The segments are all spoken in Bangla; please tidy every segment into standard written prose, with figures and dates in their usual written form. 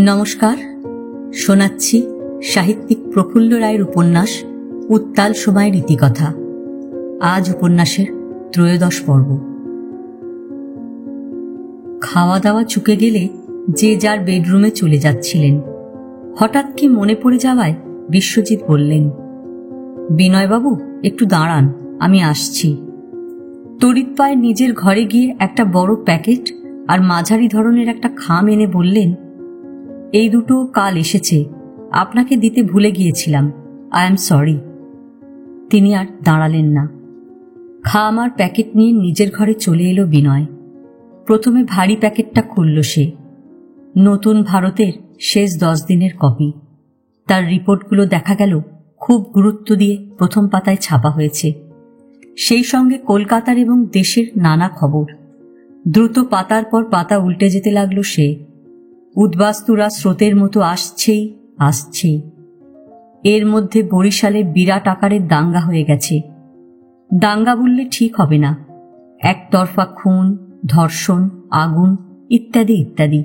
নমস্কার, শোনাচ্ছি সাহিত্যিক প্রফুল্ল রায়ের উপন্যাস উত্তাল সময়ের ইতিকথা। আজ উপন্যাসের 13 পর্ব। খাওয়া দাওয়া চুকে গেলে যে যার বেডরুমে চলে যাচ্ছিলেন। হঠাৎ কি মনে পড়ে যাওয়ায় বিশ্বজিৎ বললেন, বিনয়বাবু একটু দাঁড়ান, আমি আসছি। তড়িৎ পায়ে নিজের ঘরে গিয়ে একটা বড় প্যাকেট আর মাঝারি ধরনের একটা খাম এনে বললেন, এই দুটো কাল এসেছে, আপনাকে দিতে ভুলে গিয়েছিলাম, আই এম সরি। তিনি আর দাঁড়ালেন না। খাম আর প্যাকেট নিয়ে নিজের ঘরে চলে এলো বিনয়। প্রথমে ভারী প্যাকেটটা খুলল সে। নতুন ভারতের শেষ 10 দিনের কপি। তার রিপোর্টগুলো দেখা গেল খুব গুরুত্ব দিয়ে প্রথম পাতায় ছাপা হয়েছে। সেই সঙ্গে কলকাতার এবং দেশের নানা খবর। দ্রুত পাতার পর পাতা উল্টে যেতে লাগল সে। উদ্বাস্তুরা স্রোতের মতো আসছেই। এর মধ্যে বরিশালে বিরাট আকারের দাঙ্গা হয়ে গেছে। দাঙ্গা বললে ঠিক হবে না, একতরফা খুন, ধর্ষণ, আগুন ইত্যাদি ইত্যাদি।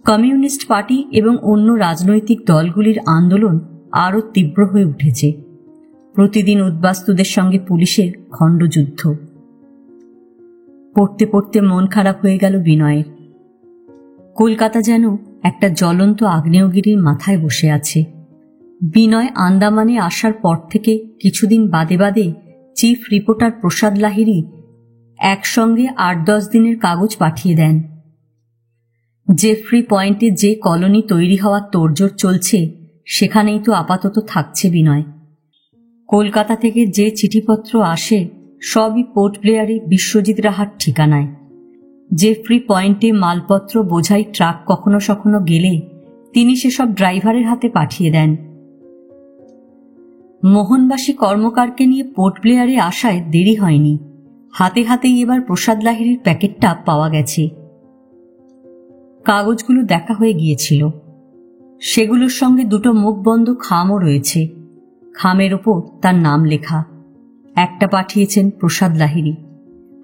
কমিউনিস্ট পার্টি এবং অন্য রাজনৈতিক দলগুলির আন্দোলন আরও তীব্র হয়ে উঠেছে। প্রতিদিন উদ্বাস্তুদের সঙ্গে পুলিশের খণ্ডযুদ্ধ। পড়তে পড়তে মন খারাপ হয়ে গেল বিনয়ের। কলকাতা যেন একটা জ্বলন্ত আগ্নেয়গিরির মাথায় বসে আছে। বিনয় আন্দামানে আসার পর থেকে কিছুদিন বাদে বাদে চিফ রিপোর্টার প্রসাদ লাহিড়ী একসঙ্গে 8-10 দিনের কাগজ পাঠিয়ে দেন। জেফ্রি পয়েন্টে যে কলোনি তৈরি হওয়ার তোড়জোড় চলছে, সেখানেই তো আপাতত থাকছে বিনয়। কলকাতা থেকে যে চিঠিপত্র আসে সবই পোর্ট ব্লেয়ারে বিশ্বজিৎ রাহার ঠিকানায়। জেফ্রি পয়েন্টে মালপত্র বোঝাই ট্রাক কখনো সখনো গেলে তিনি সেসব ড্রাইভারের হাতে পাঠিয়ে দেন। মোহনবাসী কর্মকারকে নিয়ে পোর্ট ব্লেয়ারে আসায় দেরি হয়নি। হাতে হাতেই এবার প্রসাদ লাহিড়ীর প্যাকেটটা পাওয়া গেছে। কাগজগুলো দেখা হয়ে গিয়েছিল। সেগুলোর সঙ্গে দুটো মুখবন্ধ খামও রয়েছে। খামের ওপর তার নাম লেখা। একটা পাঠিয়েছেন প্রসাদ লাহিড়ী।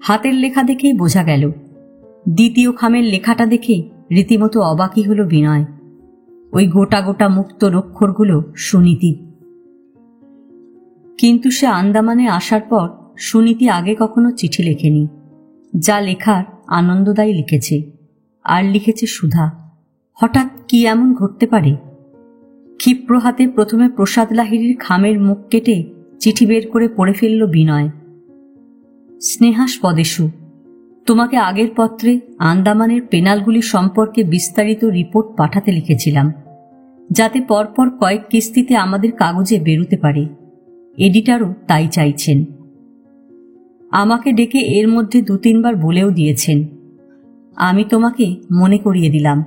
হাতের লেখা দেখেই বোঝা গেল। দ্বিতীয় খামের লেখাটা দেখে রীতিমতো অবাকই হল বিনয়। ওই গোটা গোটা মুক্ত অক্ষরগুলো সুনীতি। কিন্তু সে আন্দামানে আসার পর সুনীতি আগে কখনো চিঠি লেখেনি। যা লেখার আনন্দদায়ী লিখেছে, আর লিখেছে সুধা। হঠাৎ কি এমন ঘটতে পারে? ক্ষিপ্র হাতে প্রথমে প্রসাদ লাহিড়ীর খামের মুখ কেটে চিঠি বের করে পড়ে ফেলল বিনয়। স্নেহাস্পদেশু, তোমাকে আগের পত্রে আন্দামানের পেনালগুলি সম্পর্কে বিস্তারিত রিপোর্ট পাঠাতে লিখেছিলাম, যাতে পরপর কয়েক কিস্তিতে আমাদের কাগজে বেরোতে পারে। এডিটরও তাই চাইছেন। আমাকে ডেকে এর মধ্যে 2-3 বার বলেও দিয়েছেন। আমি তোমাকে মনে করিয়ে দিলাম,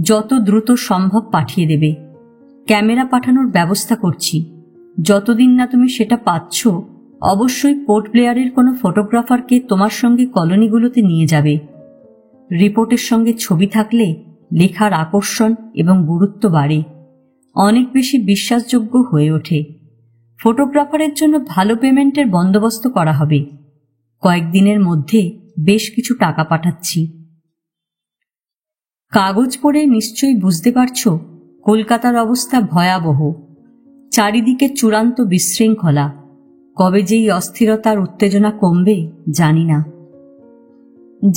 যত দ্রুত সম্ভব পাঠিয়ে দেবে। ক্যামেরা পাঠানোর ব্যবস্থা করছি। যতদিন না তুমি সেটা পাচ্ছ, অবশ্যই পোর্ট ব্লেয়ারের কোনো ফটোগ্রাফারকে তোমার সঙ্গে কলোনিগুলোতে নিয়ে যাবে। রিপোর্টের সঙ্গে ছবি থাকলে লেখার আকর্ষণ এবং গুরুত্ব বাড়ে, অনেক বেশি বিশ্বাসযোগ্য হয়ে ওঠে। ফটোগ্রাফারের জন্য ভালো পেমেন্টের বন্দোবস্ত করা হবে। কয়েকদিনের মধ্যে বেশ কিছু টাকা পাঠাচ্ছি। কাগজ পড়ে নিশ্চয়ই বুঝতে পারছ কলকাতার অবস্থা ভয়াবহ। চারিদিকে চূড়ান্ত বিশৃঙ্খলা। কবে যেই অস্থিরতার উত্তেজনা কমবে জানি না।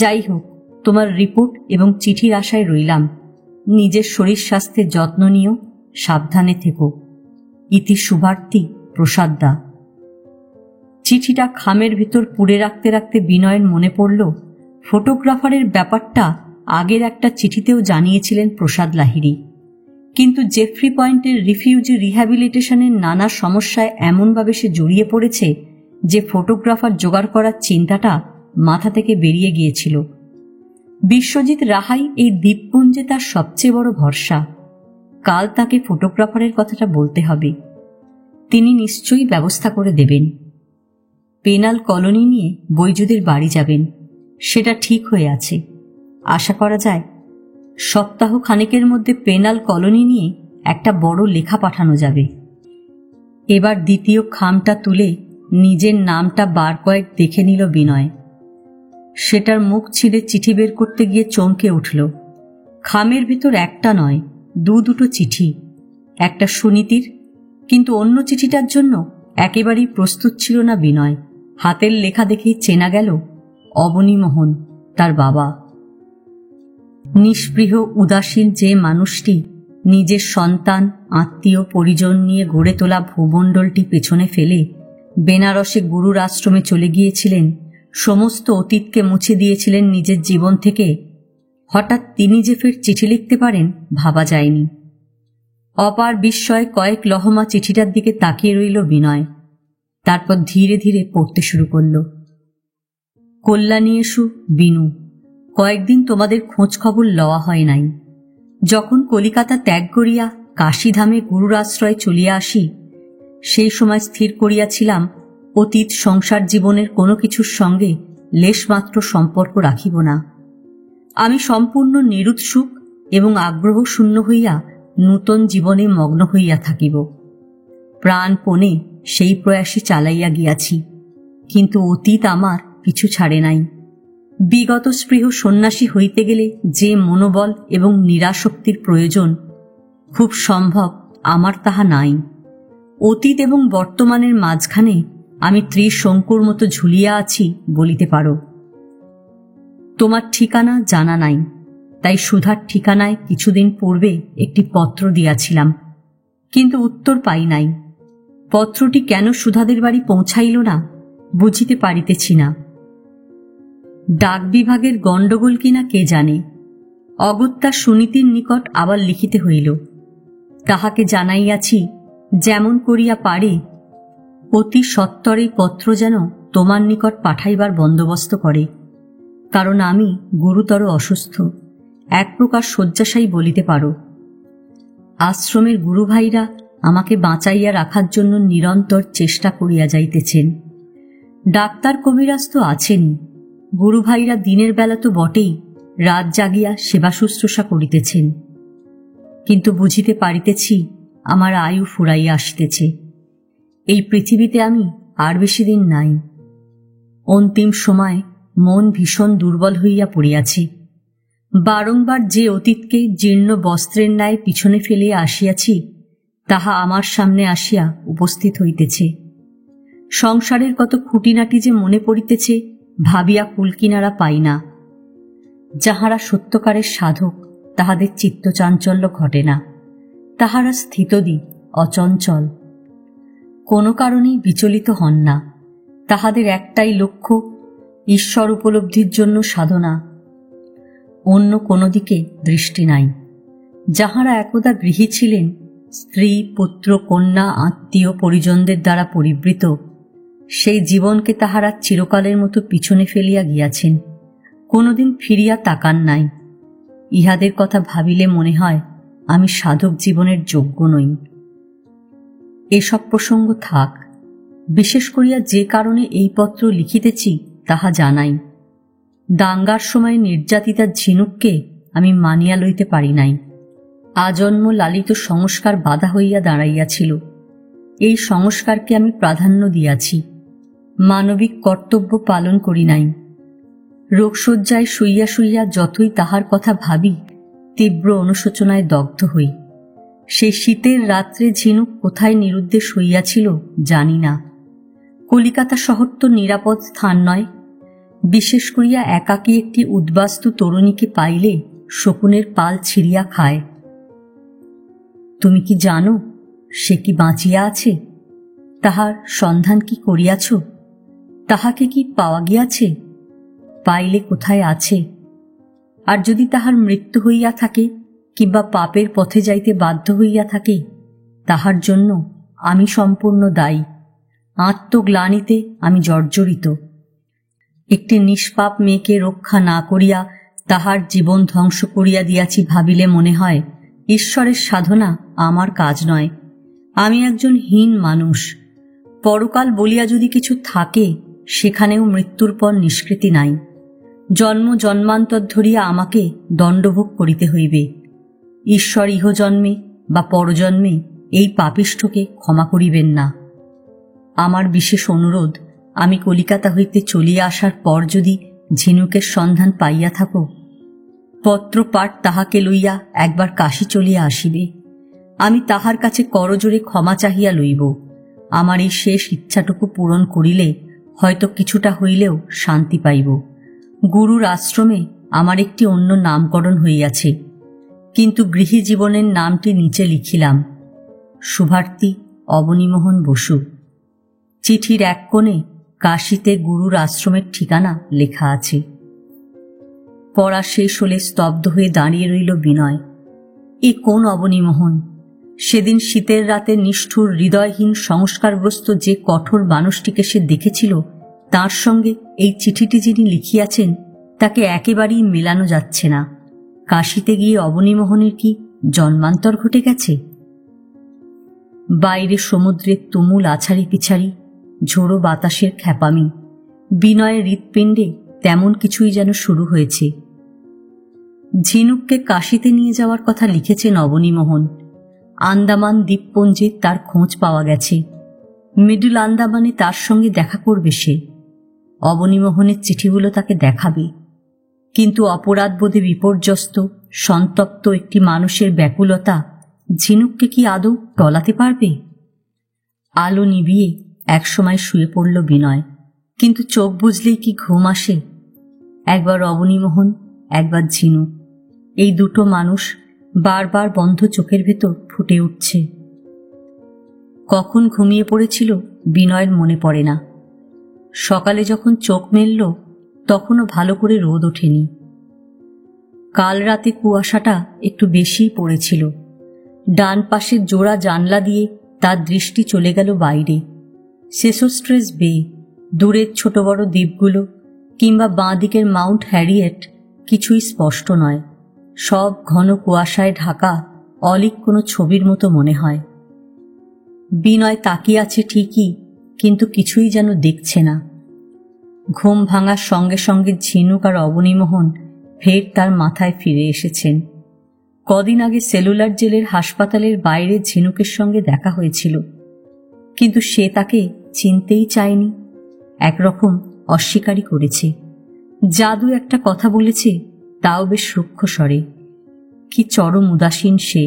যাই হোক, তোমার রিপোর্ট এবং চিঠির আশায় রইলাম। নিজের শরীর স্বাস্থ্যের যত্ন নিও, সাবধানে থেকো। ইতি শুভার্থী প্রসাদ দা। চিঠিটা খামের ভিতর পুড়ে রাখতে রাখতে বিনয়ের মনে পড়ল ফটোগ্রাফারের ব্যাপারটা আগের একটা চিঠিতেও জানিয়েছিলেন প্রসাদ লাহিড়ী। কিন্তু জেফ্রি পয়েন্টের রিফিউজি রিহ্যাবিলিটেশনের নানা সমস্যায় এমনভাবে সে জড়িয়ে পড়েছে যে ফটোগ্রাফার জোগাড় করার চিন্তাটা মাথা থেকে বেরিয়ে গিয়েছিল। বিশ্বজিৎ রাহাই এই দ্বীপপুঞ্জে তার সবচেয়ে বড় ভরসা। কাল তাকে ফটোগ্রাফারের কথাটা বলতে হবে। তিনি নিশ্চয়ই ব্যবস্থা করে দেবেন। পেনাল কলোনি নিয়ে বৈজুদের বাড়ি যাবেন, সেটা ঠিক হয়ে আছে। আশা করা যায় সপ্তাহ খানেকের মধ্যে পেনাল কলোনি নিয়ে একটা বড় লেখা পাঠানো যাবে। এবার দ্বিতীয় খামটা তুলে নিজের নামটা বার কয়েক দেখে নিল বিনয়। সেটার মুখ ছিঁড়ে চিঠি বের করতে গিয়ে চমকে উঠল। খামের ভিতর একটা নয়, দুটো চিঠি, একটা সুনীতির, কিন্তু অন্য চিঠিটার জন্য একেবারেই প্রস্তুত ছিল না বিনয়। হাতের লেখা দেখেই চেনা গেল অবনীমোহন, তার বাবা। নিস্পৃহ উদাসীন যে মানুষটি নিজের সন্তান, আত্মীয় পরিজন নিয়ে গড়ে তোলা ভূমণ্ডলটি পেছনে ফেলে বেনারসে গুরুর আশ্রমে চলে গিয়েছিলেন, সমস্ত অতীতকে মুছে দিয়েছিলেন নিজের জীবন থেকে, হঠাৎ তিনি যে ফের চিঠি লিখতে পারেন ভাবা যায়নি। অপার বিস্ময়ে কয়েক লহমা চিঠিটার দিকে তাকিয়ে রইল বিনয়। তারপর ধীরে ধীরে পড়তে শুরু করল। কল্যাণী এসু বিনু, কয়েকদিন তোমাদের খোঁজ খবর লওয়া হয় নাই। যখন কলিকাতা ত্যাগ করিয়া কাশীধামে গুরুর আশ্রয়ে চলিয়া আসি, সেই সময় স্থির করিয়াছিলাম অতীত সংসার জীবনের কোনো কিছুর সঙ্গে লেশমাত্র সম্পর্ক রাখিব না। আমি সম্পূর্ণ নিরুৎসুক এবং আগ্রহ শূন্য হইয়া নূতন জীবনে মগ্ন হইয়া থাকিব। প্রাণপণে সেই প্রয়াসই চালাইয়া গিয়াছি, কিন্তু অতীত আমার পিছু ছাড়ে নাই। বিগত স্পৃহ সন্ন্যাসী হইতে গেলে যে মনোবল এবং নিরাসক্তির প্রয়োজন, খুব সম্ভব আমার তাহা নাই। অতীত এবং বর্তমানের মাঝখানে আমি ত্রিশঙ্কুর মতো ঝুলিয়া আছি বলিতে পারো। তোমার ঠিকানা জানা নাই, তাই সুধার ঠিকানায় কিছুদিন পূর্বে একটি পত্র দিয়াছিলাম, কিন্তু উত্তর পাই নাই। পত্রটি কেন সুধাদের বাড়ি পৌঁছাইল না বুঝিতে পারিতেছি না। ডাক বিভাগের গণ্ডগোল কিনা কে জানে। অগত্যা সুনীতির নিকট আবার লিখিতে হইল। তাহাকে জানাইয়াছি যেমন করিয়া পারে অতি সত্বরে পত্র যেন তোমার নিকট পাঠাইবার বন্দোবস্ত করে, কারণ আমি গুরুতর অসুস্থ, এক প্রকার শয্যাশায়ী বলিতে পারো। আশ্রমের গুরুভাইরা আমাকে বাঁচাইয়া রাখার জন্য নিরন্তর চেষ্টা করিয়া যাইতেছেন। ডাক্তার কবিরাজ তো আছেনই, গুরুভাইরা দিনের বেলা তো বটেই রাত জাগিয়া সেবা শুশ্রূষা করিতেছেন। কিন্তু বুঝিতে পারিতেছি আমার আয়ু ফুরাইয়া আসিতেছে। এই পৃথিবীতে আমি আর বেশি দিন নাই। অন্তিম সময় মন ভীষণ দুর্বল হইয়া পড়িয়াছে। বারংবার যে অতীতকে জীর্ণ বস্ত্রের ন্যায় পিছনে ফেলিয়া আসিয়াছি, তাহা আমার সামনে আসিয়া উপস্থিত হইতেছে। সংসারের কত খুঁটিনাটি যে মনে পড়িতেছে, ভাবিয়া কুলকিনারা পাই না। যাহারা সত্যকারের সাধক, তাহাদের চিত্তচাঞ্চল্য ঘটে না। তাহারা স্থিতদি, অচঞ্চল, কোনো কারণেই বিচলিত হন না। তাহাদের একটাই লক্ষ্য, ঈশ্বর উপলব্ধির জন্য সাধনা, অন্য কোনো দিকে দৃষ্টি নাই। যাহারা একদা গৃহী ছিলেন, স্ত্রী পুত্র কন্যা আত্মীয় পরিজনদের দ্বারা পরিবৃত, সেই জীবনকে তাহারা চিরকালের মতো পিছনে ফেলিয়া গিয়াছেন, কোনোদিন ফিরিয়া তাকান নাই। ইহাদের কথা ভাবিলে মনে হয় আমি সাধক জীবনের যোগ্য নই। এসব প্রসঙ্গ থাক। বিশেষ করিয়া যে কারণে এই পত্র লিখিতেছি তাহা জানাই। দাঙ্গার সময় নির্যাতিতা ঝিনুককে আমি মানিয়া লইতে পারি নাই। আজন্ম লালিত সংস্কার বাধা হইয়া দাঁড়াইয়াছিল। এই সংস্কারকে আমি প্রাধান্য দিয়াছি, মানবিক কর্তব্য পালন করি নাই। রোগশয্যায় শুইয়া শুইয়া যতই তাহার কথা ভাবি, তীব্র অনুশোচনায় দগ্ধ হই। সেই শীতের রাত্রে ঝিনুক কোথায় নিরুদ্দেশ হইয়াছিল জানি না। কলিকাতা শহর তো নিরাপদ স্থান নয়। বিশেষ করিয়া একাকী একটি উদ্বাস্তু তরুণীকে পাইলে শকুনের পাল ছিঁড়িয়া খায়। তুমি কি জানো সে কি বাঁচিয়া আছে? তাহার সন্ধান কি করিয়াছ? তাহাকে কি পাওয়া গিয়াছে? পাইলে কোথায় আছে? আর যদি তাহার মৃত্যু হইয়া থাকে কিংবা পাপের পথে যাইতে বাধ্য হইয়া থাকে, তাহার জন্য আমি সম্পূর্ণ দায়ী। আত্মগ্লানিতে আমি জর্জরিত। একটি নিষ্পাপ মেয়েকে রক্ষা না করিয়া তাহার জীবন ধ্বংস করিয়া দিয়াছি ভাবিলে মনে হয় ঈশ্বরের সাধনা আমার কাজ নয়। আমি একজন হীন মানুষ। পরকাল বলিয়া যদি কিছু থাকে, সেখানেও মৃত্যুর পর নিষ্কৃতি নাই। জন্ম জন্মান্তর ধরিয়া আমাকে দণ্ডভোগ করিতে হইবে। ঈশ্বর ইহজন্মে বা পরজন্মে এই পাপিষ্ঠকে ক্ষমা করিবেন না। আমার বিশেষ অনুরোধ, আমি কলিকাতা হইতে চলিয়া আসার পর যদি ঝিনুকের সন্ধান পাইয়া থাকো, পত্রপাঠ তাহাকে লইয়া একবার কাশী চলিয়া আসিবে। আমি তাহার কাছে করজোড়ে ক্ষমা চাহিয়া লইব। আমার এই শেষ ইচ্ছাটুকু পূরণ করিলে হয়তো কিছুটা হইলেও শান্তি পাইব। গুরুর আশ্রমে আমার একটি অন্য নামকরণ হইয়াছে, কিন্তু গৃহী জীবনের নামটি নিচে লিখিলাম, শুভার্থী অবনীমোহন বসু। চিঠির এক কোণে কাশীতে গুরুর আশ্রমের ঠিকানা লেখা আছে। পড়া শেষ হলে স্তব্ধ হয়ে দাঁড়িয়ে রইল বিনয়। এ কোন অবনীমোহন? সেদিন শীতের রাতে নিষ্ঠুর হৃদয়হীন সংস্কারগ্রস্ত যে কঠোর মানুষটিকে সে দেখেছিল, তার সঙ্গে এই চিঠিটি যিনি লিখিয়াছেন তাকে একেবারেই মেলানো যাচ্ছে না। কাশীতে গিয়ে অবনীমোহনের কি জন্মান্তর ঘটে গেছে? বাইরে সমুদ্রের তুমুল আছাড়ি পিছাড়ি, ঝোড়ো বাতাসের খ্যাপামি, বিনয়ের হৃৎপিণ্ডে তেমন কিছুই যেন শুরু হয়েছে। ঝিনুককে কাশীতে নিয়ে যাওয়ার কথা লিখেছেন অবনীমোহন। আন্দামান দ্বীপপুঞ্জে তার খোঁজ পাওয়া গেছে। মিডল আন্দামানে তার সঙ্গে দেখা করবে সে। অবনীমোহনের চিঠিগুলো তাকে দেখাবে। কিন্তু অপরাধবোধে বিপর্যস্ত সন্তপ্ত একটি মানুষের ব্যাকুলতা ঝিনুককে কি আদৌ টলাতে পারবে? আলো নিভিয়ে একসময় শুয়ে পড়ল বিনয়, কিন্তু চোখ বুঝলেই কি ঘুম আসে? একবার অবনীমোহন, একবার ঝিনুক, এই দুটো মানুষ বারবার বন্ধ চোখের ভেতর ফুটে উঠছে। কখন ঘুমিয়ে পড়েছিল বিনয়ের মনে পড়ে না। সকালে যখন চোখ মেলল তখনও ভালো করে রোদ ওঠেনি। কাল রাতে কুয়াশাটা একটু বেশিই পড়েছিল। ডান পাশের জোড়া জানলা দিয়ে তার দৃষ্টি চলে গেল বাইরে। সেসোস্ট্রেস বে, দূরের ছোট বড় দ্বীপগুলো কিংবা বাঁ দিকের মাউন্ট হ্যারিয়েট কিছুই স্পষ্ট নয়। সব ঘন কুয়াশায় ঢাকা, অলিক কোনো ছবির মতো মনে হয়। বিনয় তাকিয়ে আছে ঠিকই, কিন্তু কিছুই যেন দেখছে না। ঘুম ভাঙার সঙ্গে সঙ্গে ঝিনুক আর অবনীমোহন ফের তার মাথায় ফিরে এসেছেন। কদিন আগে সেলুলার জেলের হাসপাতালের বাইরে ঝিনুকের সঙ্গে দেখা হয়েছিল, কিন্তু সে তাকে চিনতেই চায়নি। একরকম অস্বীকারই করেছে। জাদু একটা কথা বলেছে, তাও বেশ রুক্ষ স্বরে। কি চরম উদাসীন সে।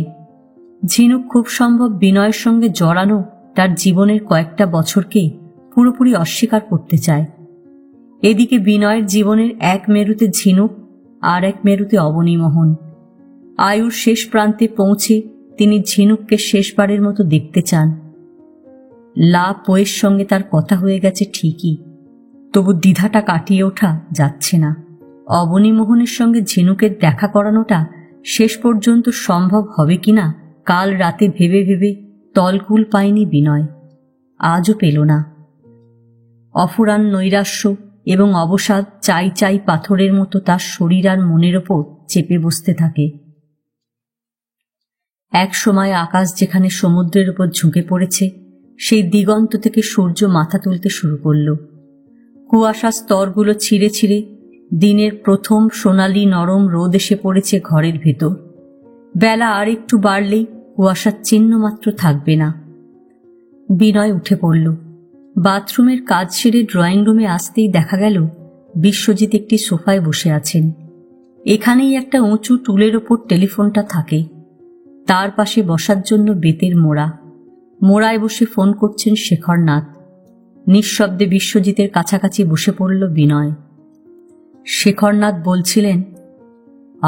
ঝিনুক খুব সম্ভব বিনয়ের সঙ্গে জড়ানো তার জীবনের কয়েকটা বছরকে পুরোপুরি অস্বীকার করতে চায়। এদিকে বিনয়ের জীবনের এক মেরুতে ঝিনুক, আর এক মেরুতে অবনীমোহন। আয়ুর শেষ প্রান্তে পৌঁছে তিনি ঝিনুককে শেষবারের মতো দেখতে চান। লাভ বইয়ের সঙ্গে তার কথা হয়ে গেছে ঠিকই, তবু দ্বিধাটা কাটিয়ে ওঠা যাচ্ছে না। অবনীমোহনের সঙ্গে ঝিনুকের দেখা করানোটা শেষ পর্যন্ত সম্ভব হবে কিনা কাল রাতে ভেবে ভেবে তলকুল পায়নি বিনয়, আজও পেল না। অফুরান নৈরাশ্য এবং অবসাদ চাই চাই পাথরের মতো তার শরীর আর মনের ওপর চেপে বসতে থাকে। এক সময় আকাশ যেখানে সমুদ্রের উপর ঝুঁকে পড়েছে, সেই দিগন্ত থেকে সূর্য মাথা তুলতে শুরু করল। কুয়াশার স্তরগুলো ছিঁড়ে ছিঁড়ে দিনের প্রথম সোনালি নরম রোদ এসে পড়েছে ঘরের ভেতর। বেলা আর একটু বাড়লেই কুয়াশার চিহ্ন মাত্র থাকবে না। বিনয় উঠে পড়ল। বাথরুমের কাজ সেরে ড্রয়িং রুমে আসতেই দেখা গেল বিশ্বজিৎ একটি সোফায় বসে আছেন। এখানেই একটা উঁচু টুলের ওপর টেলিফোনটা থাকে। তার পাশে বসার জন্য বেতের মোড়ায় বসে ফোন করছেন শেখরনাথ। নিঃশব্দে বিশ্বজিতের কাছাকাছি বসে পড়ল বিনয়। শেখরনাথ বলছিলেন,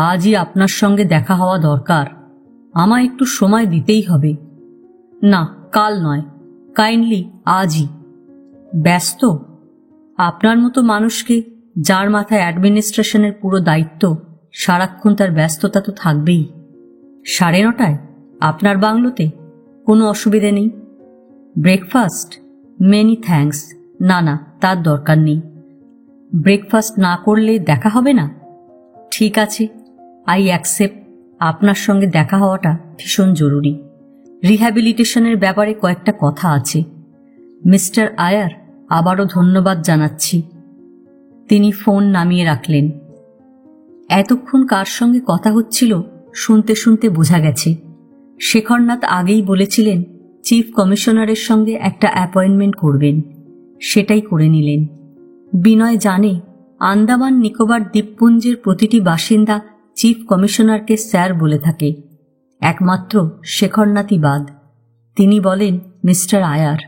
আজই আপনার সঙ্গে দেখা হওয়া দরকার। আমায় একটু সময় দিতেই হবে। না, কাল নয়, কাইন্ডলি আজই। ব্যস্ত? আপনার মতো মানুষকে, যার মাথায় অ্যাডমিনিস্ট্রেশনের পুরো দায়িত্ব, সারাক্ষণ তার ব্যস্ততা তো থাকবেই। 9:30 আপনার বাংলোতে? কোনো অসুবিধে নেই। ব্রেকফাস্ট? মেনি থ্যাঙ্কস, না না, তার দরকার নেই। ব্রেকফাস্ট না করলে দেখা হবে না? ঠিক আছে, আই অ্যাকসেপ্ট। আপনার সঙ্গে দেখা হওয়াটা ভীষণ জরুরি। রিহ্যাবিলিটেশনের ব্যাপারে কয়েকটা কথা আছে। মিস্টার আয়ার, আবারও ধন্যবাদ জানাচ্ছি। তিনি ফোন নামিয়ে রাখলেন। এতক্ষণ কার সঙ্গে কথা হচ্ছিল শুনতে শুনতে বোঝা গেছে। শেখরনাথ আগেই বলেছিলেন চিফ কমিশনারের সঙ্গে একটা অ্যাপয়েন্টমেন্ট করবেন। সেটাই করে নিলেন। বিনয় জানে আন্দামান নিকোবর দ্বীপপুঞ্জের প্রতিটি বাসিন্দা চিফ কমিশনারকে স্যার বলে থাকে, একমাত্র শেখরনাথই বাদ। তিনি বলেন মিস্টার আয়ার।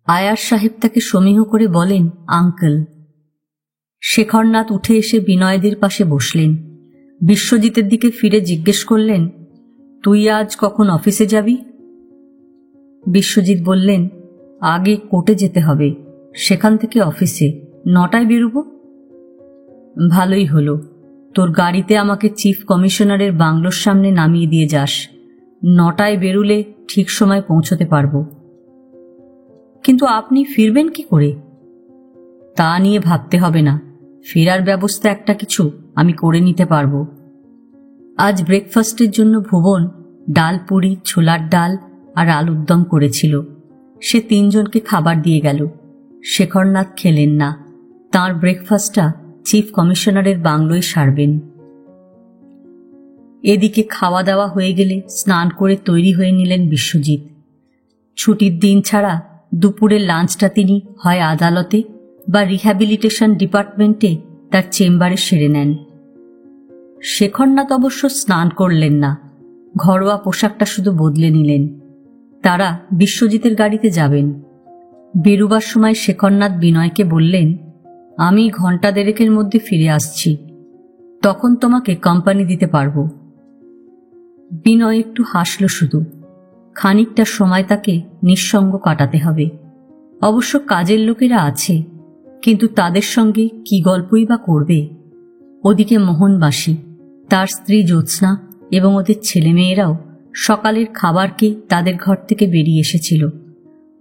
আয়ার সাহেব তাকে সমীহ করে বলেন আঙ্কেল। শেখরনাথ উঠে এসে বিনয়দের পাশে বসলেন। বিশ্বজিতের দিকে ফিরে জিজ্ঞেস করলেন, তুই আজ কখন অফিসে যাবি? বিশ্বজিৎ বললেন, আগে কোর্টে যেতে হবে, সেখান থেকে অফিসে 9টায় বেরোব। ভালোই হলো, তোর গাড়িতে আমাকে চিফ কমিশনারের বাংলোর সামনে নামিয়ে দিয়ে যাস। 9টায় বেরুলে ঠিক সময় পৌঁছতে পারবো। কিন্তু আপনি ফিরবেন কি করে? তা নিয়ে ভাবতে হবে না, ফেরার ব্যবস্থা একটা কিছু আমি করে নিতে পারবো। আজ ব্রেকফাস্টের জন্য ভুবন ডাল পুরি, ছোলার ডাল আর আলুর দম করেছিল। সে 3 জনকে খাবার দিয়ে গেল। শেখরনাথ খেলেন না, তাঁর ব্রেকফাস্টটা চিফ কমিশনারের বাংলোয় সারবেন। এদিকে খাওয়া দাওয়া হয়ে গেলে স্নান করে তৈরি হয়ে নিলেন বিশ্বজিৎ। ছুটির দিন ছাড়া দুপুরের লাঞ্চটা তিনি হয় আদালতে বা রিহ্যাবিলিটেশন ডিপার্টমেন্টে তার চেম্বারে সেরে নেন। শেখরনাথ অবশ্য স্নান করলেন না, ঘরোয়া পোশাকটা শুধু বদলে নিলেন। তারা বিশ্বজিতের গাড়িতে যাবেন। বেরুবার সময় শেখরনাথ বিনয়কে বললেন, আমি ঘণ্টা 1.5-এর মধ্যে ফিরে আসছি, তখন তোমাকে কোম্পানি দিতে পারবো। বিনয় একটু হাসল শুধু। খানিকটা সময় তাকে নিঃসঙ্গ কাটাতে হবে। অবশ্য কাজের লোকেরা আছে, কিন্তু তাদের সঙ্গে কি গল্পই বা করবে। ওদিকে মোহনবাসী, তার স্ত্রী জ্যোৎস্না এবং ওদের ছেলেমেয়েরাও সকালের খাবারকে তাদের ঘর থেকে বেরিয়ে এসেছিল।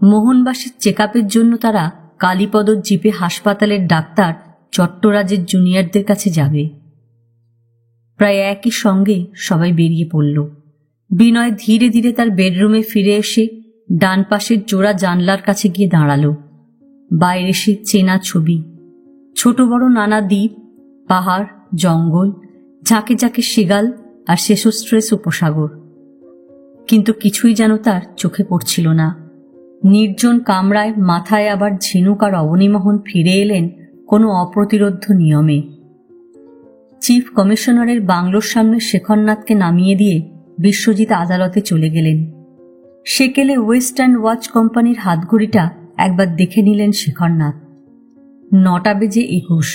মোহনবাসীর চেকআপের জন্য তারা কালীপদর জিপে হাসপাতালের ডাক্তার চট্টরাজের জুনিয়রদের কাছে যাবে। প্রায় একই সঙ্গে সবাই বেরিয়ে পড়ল। বিনয় ধীরে ধীরে তার বেডরুমে ফিরে এসে ডান পাশের জোড়া জানলার কাছে গিয়ে দাঁড়াল। বাইরে সে চেনা ছবি, ছোট বড় নানা দ্বীপ, পাহাড়, জঙ্গল, ঝাঁকে ঝাঁকে শিগাল আর শেষস্ট্রেস উপসাগর। কিন্তু কিছুই যেন তার চোখে পড়ছিল না। নির্জন কামরায় মাথায় আবার ঝিনুক আর অবনীমোহন ফিরে এলেন কোনো অপ্রতিরোধ্য নিয়মে। চিফ কমিশনারের বাংলোর সামনে শেখরনাথকে নামিয়ে দিয়ে বিশ্বজিৎ আদালতে চলে গেলেন। সেকেলে ওয়েস্টার্ন ওয়াচ কোম্পানির হাতঘড়িটা একবার দেখে নিলেন শেখরনাথ। 9:21।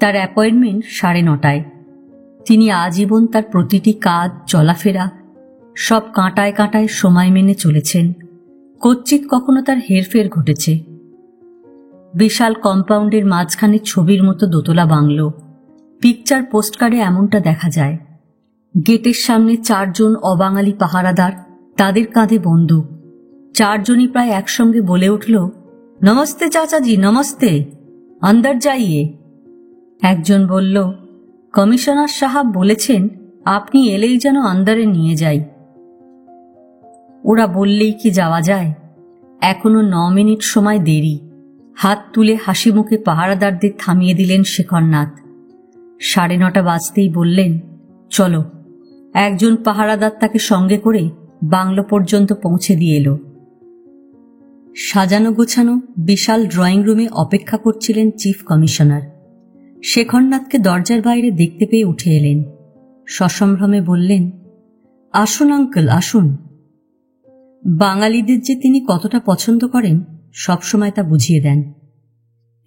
তার অ্যাপয়েন্টমেন্ট 9:30। তিনি আজীবন তার প্রতিটি কাজ, চলাফেরা সব কাঁটায় কাঁটায় সময় মেনে চলেছেন। কচ্চিৎ কখনো তার হেরফের ঘটেছে। বিশাল কম্পাউন্ডের মাঝখানে ছবির মতো দোতলা বাংলো। পিকচার পোস্টকার্ডে এমনটা দেখা যায়। গেটের সামনে 4 জন অবাঙালি পাহারাদার, তাদের কাঁধে বন্দুক। 4 জনই প্রায় একসঙ্গে বলে উঠল, নমস্তে চাচাজি, নমস্তে, অন্দর যাইয়ে। একজন বলল, কমিশনার সাহাব বলেছেন আপনি এলেই যেন অন্দরে নিয়ে যাই। ওরা বললেই কি যাওয়া যায়? এখনো 9 মিনিট সময় দেরি। হাত তুলে হাসি মুখে পাহারাদারদের থামিয়ে দিলেন শেখরনাথ। 9:30 বাজতেই বললেন, চলো। একজন পাহারাদার তাকে সঙ্গে করে বাংলো পর্যন্ত পৌঁছে দিয়ে এলো। সাজানো গোছানো বিশাল ড্রয়িং রুমে অপেক্ষা করছিলেন চিফ কমিশনার। শেখরনাথকে দরজার বাইরে দেখতে পেয়ে উঠে এলেন। সসম্ভ্রমে বললেন, আসুন আঙ্কেল, আসুন। বাঙালিদের যে তিনি কতটা পছন্দ করেন সবসময় তা বুঝিয়ে দেন।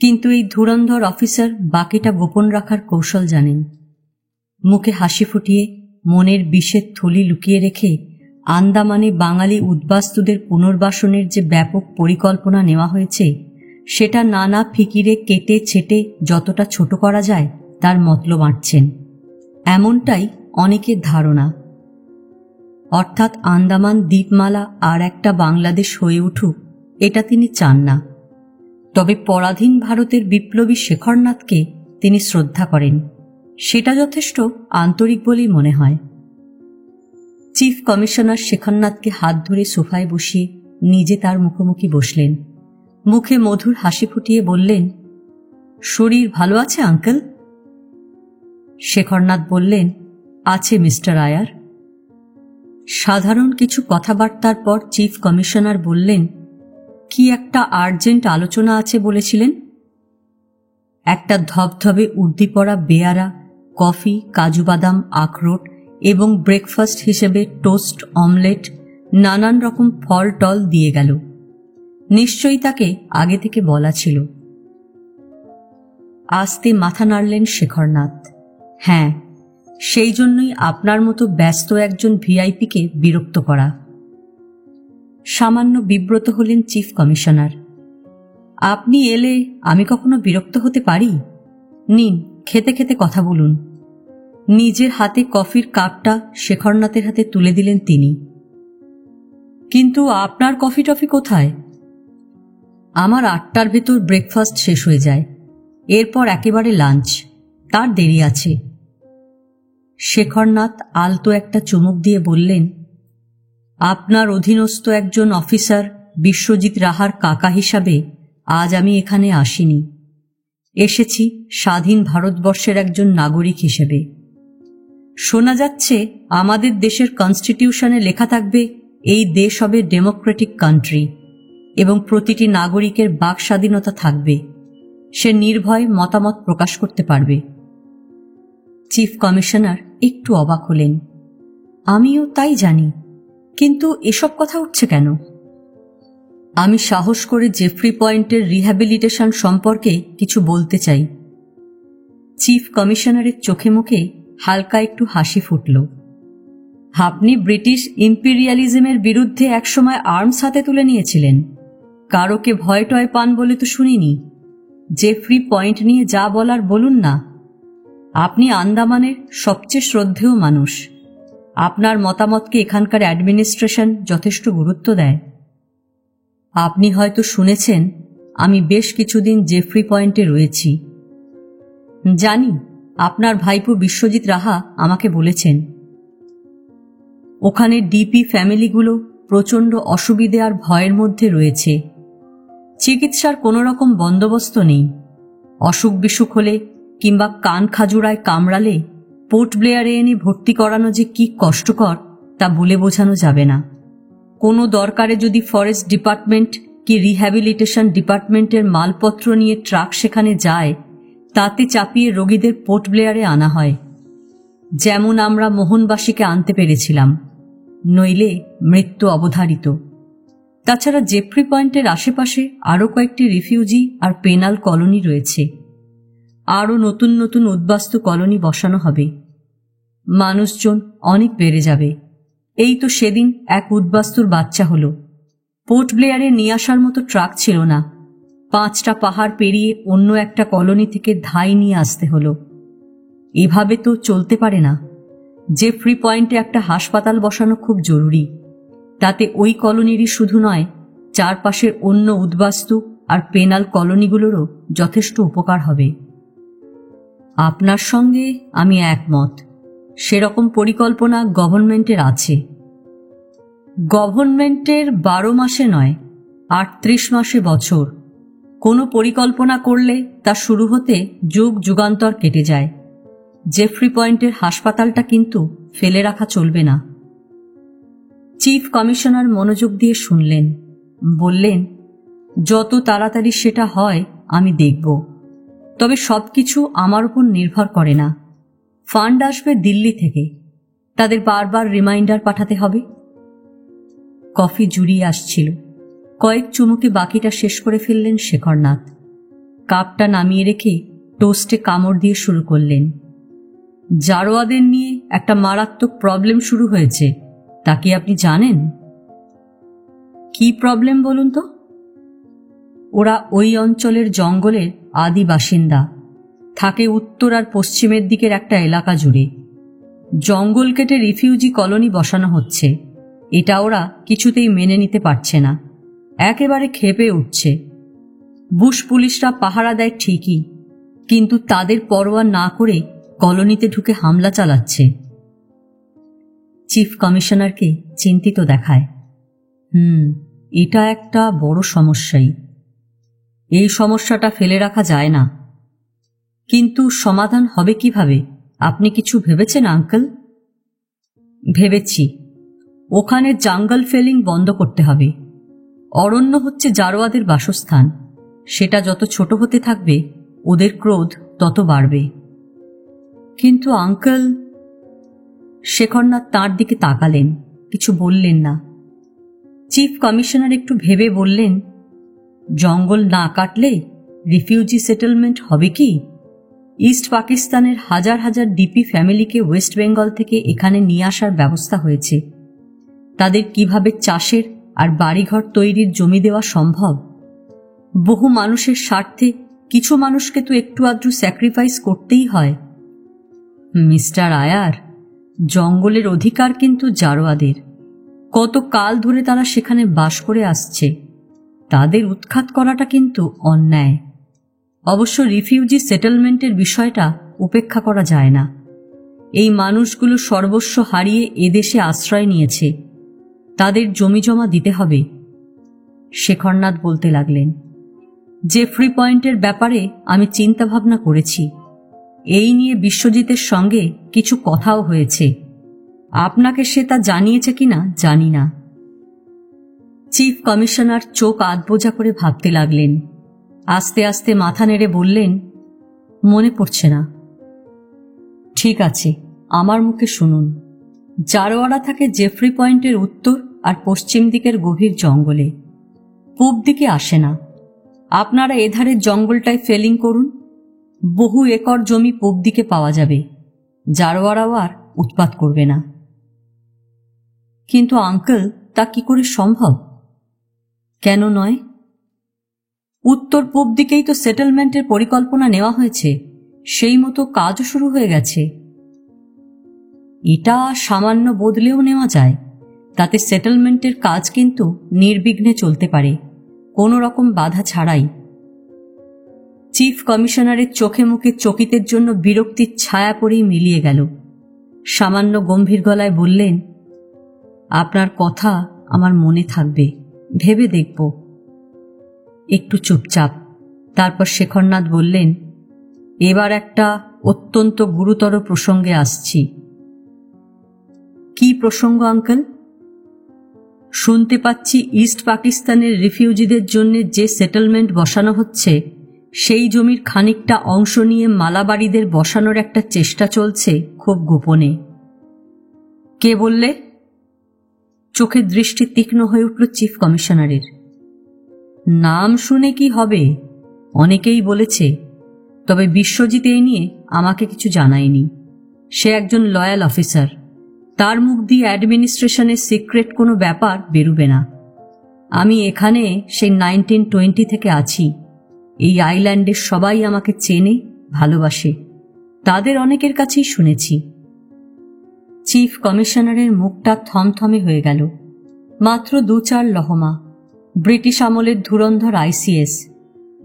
কিন্তু এই ধুরন্ধর অফিসার বাকিটা গোপন রাখার কৌশল জানেন। মুখে হাসি ফুটিয়ে মনের বিষের থলি লুকিয়ে রেখে আন্দামানে বাঙালি উদ্বাস্তুদের পুনর্বাসনের যে ব্যাপক পরিকল্পনা নেওয়া হয়েছে, সেটা নানা ফিকিরে কেটে ছেটে যতটা ছোট করা যায় তার মতলব আঁটছেন, এমনটাই অনেকের ধারণা। অর্থাৎ আন্দামান দ্বীপমালা আর একটা বাংলাদেশ হয়ে উঠুক, এটা তিনি চান না। তবে পরাধীন ভারতের বিপ্লবী শেখরনাথকে তিনি শ্রদ্ধা করেন, সেটা যথেষ্ট আন্তরিক বলেই মনে হয়। চিফ কমিশনার শেখরনাথকে হাত ধরে সোফায় বসিয়ে নিজে তার মুখোমুখি বসলেন। মুখে মধুর হাসি ফুটিয়ে বললেন, শরীর ভালো আছে আঙ্কেল? শেখরনাথ বললেন, আছে মিস্টার আয়ার। সাধারণ কিছু কথাবার্তার পর চিফ কমিশনার বললেন, কি একটা আর্জেন্ট আলোচনা আছে বলেছিলেন? একটা ধবধবে উর্দি পরা বেয়ারা কফি, কাজু বাদাম, আখরোট এবং ব্রেকফাস্ট হিসেবে টোস্ট, অমলেট, নানান রকম ফল টল দিয়ে গেল। নিশ্চয়ই তাকে আগে থেকে বলা ছিল। আস্তে মাথা নাড়লেন শেখরনাথ। হ্যাঁ, সেই জন্যই আপনার মতো ব্যস্ত একজন ভিআইপিকে বিরক্ত করা। সামান্য বিব্রত হলেন চিফ কমিশনার। আপনি এলে আমি কখনো বিরক্ত হতে পারি? নিন, খেতে খেতে কথা বলুন। নিজের হাতে কফির কাপটা শেখরনাথের হাতে তুলে দিলেন তিনি। কিন্তু আপনার কফি টফি কোথায়? আমার 8টার ভেতর ব্রেকফাস্ট শেষ হয়ে যায়, এরপর একেবারে লাঞ্চ, তার দেরি আছে। শেখরনাথ আলতো একটা চুমুক দিয়ে বললেন, আপনার অধীনস্থ একজন অফিসার বিশ্বজিৎ রাহার কাকা হিসাবে আজ আমি এখানে আসিনি। এসেছি স্বাধীন ভারতবর্ষের একজন নাগরিক হিসেবে। শোনা যাচ্ছে আমাদের দেশের কনস্টিটিউশনে লেখা থাকবে এই দেশ হবে ডেমোক্রেটিক কান্ট্রি এবং প্রতিটি নাগরিকের বাক স্বাধীনতা থাকবে, সে নির্ভয়ে মতামত প্রকাশ করতে পারবে। চিফ কমিশনার একটু অবাক হলেন। আমিও তাই জানি, কিন্তু এসব কথা উঠছে কেন? আমি সাহস করে জেফ্রি পয়েন্টের রিহ্যাবিলিটেশন সম্পর্কে কিছু বলতে চাই। চিফ কমিশনারের চোখে মুখে হালকা একটু হাসি ফুটল। আপনি ব্রিটিশ ইম্পিরিয়ালিজমের বিরুদ্ধে একসময় আর্মস হাতে তুলে নিয়েছিলেন, কারোকে ভয় টয় পান বলে তো শুনিনি। জেফ্রি পয়েন্ট নিয়ে যা বলার বলুন না। আপনি আন্দামানের সবচেয়ে শ্রদ্ধেয় মানুষ, আপনার মতামতকে এখানকার অ্যাডমিনিস্ট্রেশন যথেষ্ট গুরুত্ব দেয়। আপনি হয়তো শুনেছেন আমি বেশ কিছুদিন জেফ্রি পয়েন্টে রয়েছি। জানি, আপনার ভাইপো বিশ্বজিৎ রাহা আমাকে বলেছেন। ওখানে ডিপি ফ্যামিলিগুলো প্রচণ্ড অসুবিধে আর ভয়ের মধ্যে রয়েছে। চিকিৎসার কোনো রকম বন্দোবস্ত নেই। অসুখ বিসুখ হলে কিংবা কান খাজুরায় কামড়ালে পোর্ট ব্লেয়ারে এনে ভর্তি করানো যে কি কষ্টকর তা বলে বোঝানো যাবে না। কোনো দরকারে যদি ফরেস্ট ডিপার্টমেন্ট কি রিহ্যাবিলিটেশন ডিপার্টমেন্টের মালপত্র নিয়ে ট্রাক সেখানে যায়, তাতে চাপিয়ে রোগীদের পোর্ট ব্লেয়ারে আনা হয়, যেমন আমরা মোহনবাসীকে আনতে পেরেছিলাম, নইলে মৃত্যু অবধারিত। তাছাড়া জেফ্রি পয়েন্টের আশেপাশে আরও কয়েকটি রিফিউজি আর পেনাল কলোনি রয়েছে। আরও নতুন নতুন উদ্বাস্তু কলোনি বসানো হবে। মানুষজন অনেক বেড়ে যাবে। এই তো সেদিন এক উদ্বাস্তুর বাচ্চা হলো। পোর্ট ব্লেয়ারে নিয়ে আসার মতো ট্রাক ছিল না, 5টা পাহাড় পেরিয়ে অন্য একটা কলোনি থেকে ধাই নিয়ে আসতে হলো। এভাবে তো চলতে পারে না। জেফ্রি পয়েন্টে একটা হাসপাতাল বসানো খুব জরুরি। তাতে ওই কলোনিরই শুধু নয়, চারপাশের অন্য উদ্বাস্তু আর পেনাল কলোনিগুলোরও যথেষ্ট উপকার হবে। আপনার সঙ্গে আমি একমত। সেরকম পরিকল্পনা গভর্নমেন্টের আছে। গভর্নমেন্টের 12 মাসে নয়, 38 মাসে বছর। কোনো পরিকল্পনা করলে তা শুরু হতে যুগ যুগান্তর কেটে যায়। জেফ্রি পয়েন্টের হাসপাতালটা কিন্তু ফেলে রাখা চলবে না। চিফ কমিশনার মনোযোগ দিয়ে শুনলেন। বললেন, যত তাড়াতাড়ি সেটা হয় আমি দেখব। তবে সবকিছু আমার উপর নির্ভর করে না। ফান্ড আসবে দিল্লি থেকে, তাদের বারবার রিমাইন্ডার পাঠাতে হবে। কফি জুড়িয়ে আসছিল। কয়েক চুমুকে বাকিটা শেষ করে ফেললেন শেখরনাথ। কাপটা নামিয়ে রেখে টোস্টে কামড় দিয়ে শুরু করলেন। জারোয়াদের নিয়ে একটা মারাত্মক প্রবলেম শুরু হয়েছে, তা কি আপনি জানেন? কি প্রবলেম বলুন তো? ওরা ওই অঞ্চলের জঙ্গলের আদি বাসিন্দা, থাকে উত্তর আর পশ্চিমের দিকের একটা এলাকা জুড়ে। জঙ্গল কেটে রিফিউজি কলোনি বসানো হচ্ছে, এটা ওরা কিছুতেই মেনে নিতে পারছে না। একেবারে ক্ষেপে উঠছে। বুশ পুলিশরা পাহারা দেয় ঠিকই, কিন্তু তাদের পরোয়া না করে কলোনিতে ঢুকে হামলা চালাচ্ছে। চিফ কমিশনারকে চিন্তিত দেখায়। এটা একটা বড় সমস্যাই। এই সমস্যাটা ফেলে রাখা যায় না। কিন্তু সমাধান হবে কিভাবে? আপনি কিছু ভেবেছেন আঙ্কেল? ভেবেছি। ওখানে জাঙ্গল ফেলিং বন্ধ করতে হবে। অরণ্য হচ্ছে জারোয়াদের বাসস্থান। সেটা যত ছোট হতে থাকবে ওদের ক্রোধ তত বাড়বে। কিন্তু আঙ্কেল, শেখরনাথ তাঁর দিকে তাকালেন, কিছু বললেন না। চিফ কমিশনার একটু ভেবে বললেন, জঙ্গল না কাটলে রিফিউজি সেটেলমেন্ট হবে কি? ইস্ট পাকিস্তানের হাজার হাজার ডিপি ফ্যামিলিকে ওয়েস্ট বেঙ্গল থেকে এখানে নিয়ে আসার ব্যবস্থা হয়েছে। তাদের কিভাবে চাষের আর বাড়িঘর তৈরির জমি দেওয়া সম্ভব? বহু মানুষের স্বার্থে কিছু মানুষকে তো একটু আধটু স্যাক্রিফাইস করতেই হয়। মিস্টার আয়ার, জঙ্গলের অধিকার কিন্তু জারোয়াদের। কত কাল ধরে তারা সেখানে বাস করে আসছে। তাদের উৎখাত করাটা কিন্তু অন্যায়। অবশ্য রিফিউজি সেটেলমেন্টের বিষয়টা উপেক্ষা করা যায় না। এই মানুষগুলো সর্বস্ব হারিয়ে এদেশে আশ্রয় নিয়েছে, তাদের জমিজমা দিতে হবে। শেখরনাথ বলতে লাগলেন, জেফ্রি পয়েন্টের ব্যাপারে আমি চিন্তা ভাবনা করেছি। এই নিয়ে বিশ্বজিতের সঙ্গে কিছু কথাও হয়েছে। আপনাকে সে তা জানিয়েছে কিনা জানি না। চিফ কমিশনার চোখ আধবোজা করে ভাবতে লাগলেন। আস্তে আস্তে মাথা নেড়ে বললেন, মনে পড়ছে না। ঠিক আছে, আমার মুখে শুনুন। জারোয়ারা থাকে জেফ্রি পয়েন্টের উত্তর আর পশ্চিম দিকের গভীর জঙ্গলে, পূব দিকে আসে না। আপনারা এধারের জঙ্গলটায় ফেলিং করুন, বহু একর জমি পূব দিকে পাওয়া যাবে। জারোয়ারাও আর উৎপাত করবে না। কিন্তু আঙ্কেল, তা কি করে সম্ভব? কেন নয়? উত্তর পূব দিকেই তো সেটেলমেন্টের পরিকল্পনা নেওয়া হয়েছে, সেই মতো কাজও শুরু হয়ে গেছে। এটা সামান্য বদলেও নেওয়া যায়, তাতে সেটেলমেন্টের কাজ কিন্তু নির্বিঘ্নে চলতে পারে, কোনো রকম বাধা ছাড়াই। চিফ কমিশনারের চোখে মুখে চকিতের জন্য বিরক্তির ছায়া পড়েই মিলিয়ে গেল। সামান্য গম্ভীর গলায় বললেন, আপনার কথা আমার মনে থাকবে, ভেবে দেখব। একটু চুপচাপ। তারপর শেখরনাথ বললেন, এবার একটা অত্যন্ত গুরুতর প্রসঙ্গে আসছি। কি প্রসঙ্গ আঙ্কেল? শুনতে পাচ্ছি ইস্ট পাকিস্তানের রিফিউজিদের জন্য যে সেটেলমেন্ট বসানো হচ্ছে, সেই জমির খানিকটা অংশ নিয়ে মালাবাড়িদের বসানোর একটা চেষ্টা চলছে খুব গোপনে। কে বললে? চোখের দৃষ্টি তীক্ষ্ণ হয়ে উঠল চিফ কমিশনারের। নাম শুনে কি হবে, অনেকেই বলেছে, তবে বিশ্বজিৎ এই নিয়ে আমাকে কিছু জানায়নি। সে একজন লয়াল অফিসার, তার মুখ দিয়ে অ্যাডমিনিস্ট্রেশনের সিক্রেট কোনো ব্যাপার বেরুবে না। আমি এখানে সেই 1920 থেকে আছি। এই আইল্যান্ডের সবাই আমাকে চেনে, ভালোবাসে, তাদের অনেকের কাছেই শুনেছি। চিফ কমিশনারের মুখটা থমথমে হয়ে গেল। মাত্র 2-4 লহমা, ব্রিটিশ আমলের ধুরন্ধর আইসিএস।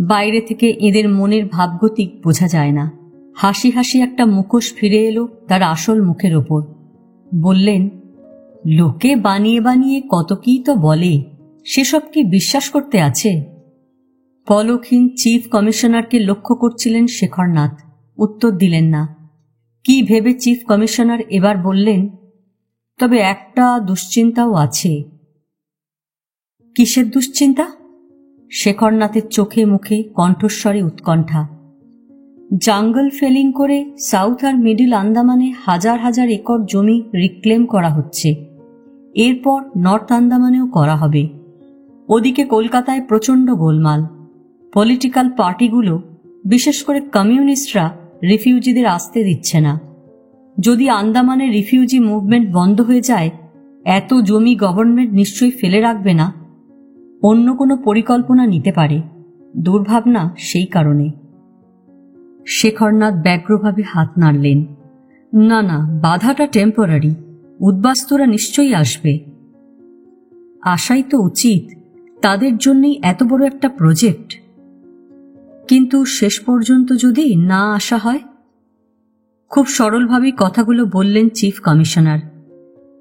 বাইরে থেকে এদের মনের ভাবগতিক বোঝা যায় না। হাসি হাসি একটা মুখোশ ফিরে এলো তার আসল মুখের ওপর। বললেন, লোকে বানিয়ে বানিয়ে কত কী তো বলে, সেসব কি বিশ্বাস করতে আছে? পলকহীন চিফ কমিশনারকে লক্ষ্য করছিলেন শেখরনাথ। উত্তর দিলেন না। কি ভেবে চিফ কমিশনার এবার বললেন, তবে একটা দুশ্চিন্তাও আছে। কিসের দুশ্চিন্তা? শেখরনাথের চোখে মুখে কণ্ঠস্বরে উৎকণ্ঠা। জঙ্গল ফেলিং করে সাউথ আর মিডিল আন্দামানে হাজার হাজার একর জমি রিক্লেম করা হচ্ছে। এরপর নর্থ আন্দামানেও করা হবে। ওদিকে কলকাতায় প্রচণ্ড গোলমাল। পলিটিক্যাল পার্টিগুলো, বিশেষ করে কমিউনিস্টরা, রিফিউজিদের আসতে দিচ্ছে না। যদি আন্দামানে রিফিউজি মুভমেন্ট বন্ধ হয়ে যায়, এত জমি গভর্নমেন্ট নিশ্চয়ই ফেলে রাখবে না, অন্য কোনো পরিকল্পনা নিতে পারে। দুর্ভাবনা সেই কারণে। শেখরনাথ ব্যগ্রভাবে হাত নাড়লেন। না না, বাধাটা টেম্পোরারি, উদ্বাস্তুরা নিশ্চয়ই আসবে। আসাই তো উচিত, তাদের জন্যই এত বড় একটা প্রজেক্ট। কিন্তু শেষ পর্যন্ত যদি না আসা হয়? খুব সরলভাবেই কথাগুলো বললেন চিফ কমিশনার।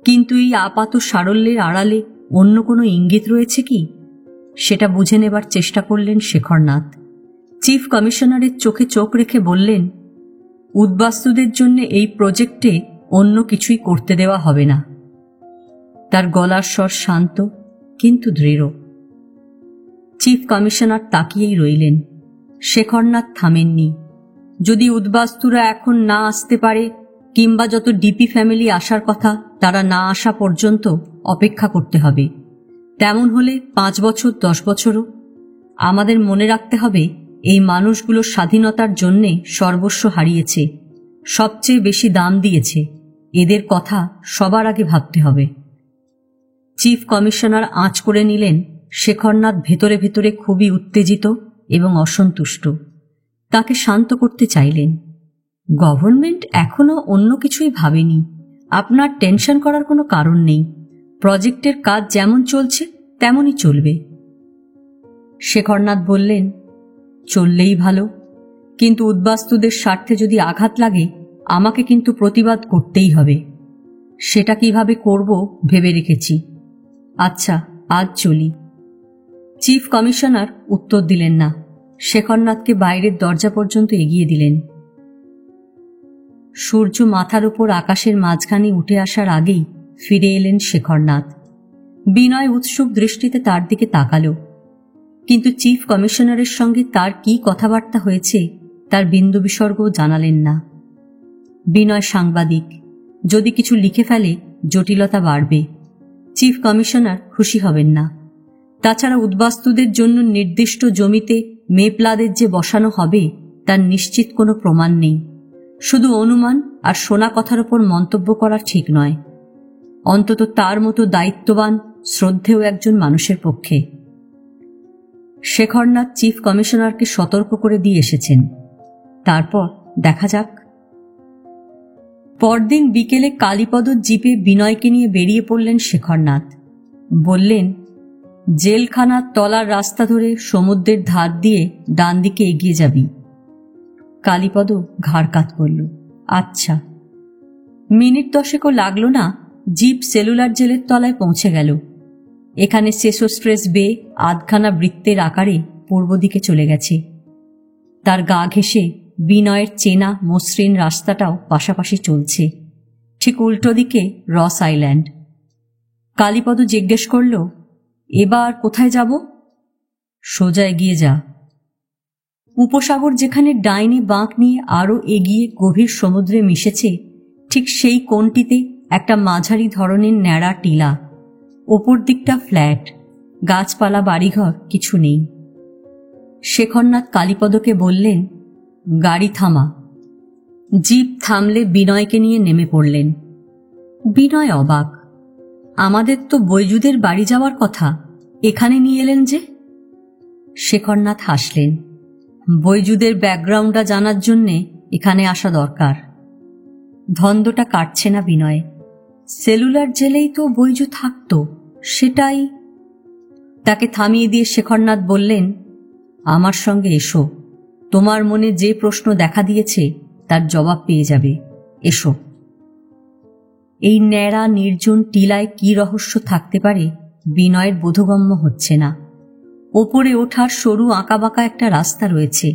কিন্তু এই আপাত সারল্যের আড়ালে অন্য কোনো ইঙ্গিত রয়েছে কি, সেটা বুঝে নেবার চেষ্টা করলেন শেখরনাথ। চিফ কমিশনারের চোখে চোখ রেখে বললেন, উদ্বাস্তুদের জন্য এই প্রজেক্টে অন্য কিছুই করতে দেওয়া হবে না। তার গলার স্বর শান্ত কিন্তু দৃঢ়। চিফ কমিশনার তাকিয়েই রইলেন। শেখরনাথ থামেননি। যদি উদ্বাস্তুরা এখন না আসতে পারে কিংবা যত ডিপি ফ্যামিলি আসার কথা তারা না আসা পর্যন্ত অপেক্ষা করতে হবে। তেমন হলে 5 বছর 10 বছরও। আমাদের মনে রাখতে হবে এই মানুষগুলো স্বাধীনতার জন্যে সর্বস্ব হারিয়েছে, সবচেয়ে বেশি দাম দিয়েছে। এদের কথা সবার আগে ভাবতে হবে। চিফ কমিশনার আঁচ করে নিলেন। শেখরনাথ ভেতরে ভেতরে খুবই উত্তেজিত এবং অসন্তুষ্ট। তাকে শান্ত করতে চাইলেন। গভর্নমেন্ট এখনো অন্য কিছুই ভাবেনি। আপনার টেনশন করার কোনো কারণ নেই। প্রজেক্টের কাজ যেমন চলছে তেমনই চলবে। শেখরনাথ বললেন, চললেই ভালো, কিন্তু উদ্বাস্তুদের স্বার্থে যদি আঘাত লাগে আমাকে কিন্তু প্রতিবাদ করতেই হবে। সেটা কিভাবে করব ভেবে রেখেছি। আচ্ছা, আজ চলি। চিফ কমিশনার উত্তর দিলেন না। শেখরনাথকে বাইরের দরজা পর্যন্ত এগিয়ে দিলেন। সূর্য মাথার উপর আকাশের মাঝখানে উঠে আসার আগেই ফিরে এলেন শেখরনাথ। বিনয় উৎসুক দৃষ্টিতে তার দিকে তাকাল, কিন্তু চিফ কমিশনারের সঙ্গে তার কি কথাবার্তা হয়েছে তার বিন্দু বিসর্গও জানালেন না। বিনয় সাংবাদিক, যদি কিছু লিখে ফেলে জটিলতা বাড়বে। চিফ কমিশনার খুশি হবেন না। তাছাড়া উদ্বাস্তুদের জন্য নির্দিষ্ট জমিতে মেপলাদের যে বসানো হবে তার নিশ্চিত কোনো প্রমাণ নেই। শুধু অনুমান আর শোনা কথার ওপর মন্তব্য করা ঠিক নয়, অন্তত তার মতো দায়িত্ববান শ্রদ্ধেয় একজন মানুষের পক্ষে। শেখরনাথ চিফ কমিশনারকে সতর্ক করে দিয়ে এসেছেন। তারপর দেখা যাক। পরদিন বিকেলে কালীপদর জিপে বিনয়কে নিয়ে বেরিয়ে পড়লেন শেখরনাথ। বললেন, জেলখানার তলার রাস্তা ধরে সমুদ্রের ধার দিয়ে ডান দিকে এগিয়ে যাবি। কালীপদ ঘাড় কাত করল। আচ্ছা। মিনিট 10ও লাগলো না, জিপ সেলুলার জেলের তলায় পৌঁছে গেল। এখানে সেসোস্ট্রেস বে আধখানা বৃত্তের আকারে পূর্ব দিকে চলে গেছে। তার গা ঘেঁষে বিনয়ের চেনা মসৃণ রাস্তাটাও পাশাপাশি চলছে। ঠিক উল্টো দিকে রস আইল্যান্ড। কালীপদ জিজ্ঞেস করল, এবার কোথায় যাব? সোজা এগিয়ে যা। উপসাগর যেখানে ডাইনে বাঁক নিয়ে আরও এগিয়ে গভীর সমুদ্রে মিশেছে, ঠিক সেই কোণটিতে একটা মাঝারি ধরনের ন্যাড়া টিলা। ওপর দিকটা ফ্ল্যাট, গাছপালা বাড়িঘর কিছু নেই। শেখরনাথ কালীপদকে বললেন, গাড়ি থামা। জিপ থামলে বিনয়কে নিয়ে নেমে পড়লেন। বিনয় অবাক। আমাদের তো বৈজুদের বাড়ি যাওয়ার কথা, এখানে নিয়ে এলেন যে? শেখরনাথ হাসলেন। বৈজুদের ব্যাকগ্রাউন্ডটা জানার জন্যে এখানে আসা দরকার। ধন্দটা কাটছে না বিনয়। সেলুলার জেলেই তো বৈজু থাকত, সেটাই। তাকে থামিয়ে দিয়ে শেখরনাথ বললেন, আমার সঙ্গে এসো। তোমার মনে যে প্রশ্ন দেখা দিয়েছে তার জবাব পেয়ে যাবে। এসো। এই ন্যাড়া নির্জন টিলায় কি রহস্য থাকতে পারে বিনয়ের বোধগম্য হচ্ছে না। ওপরে ওঠার সরু আঁকাবাঁকা একটা রাস্তা রয়েছে।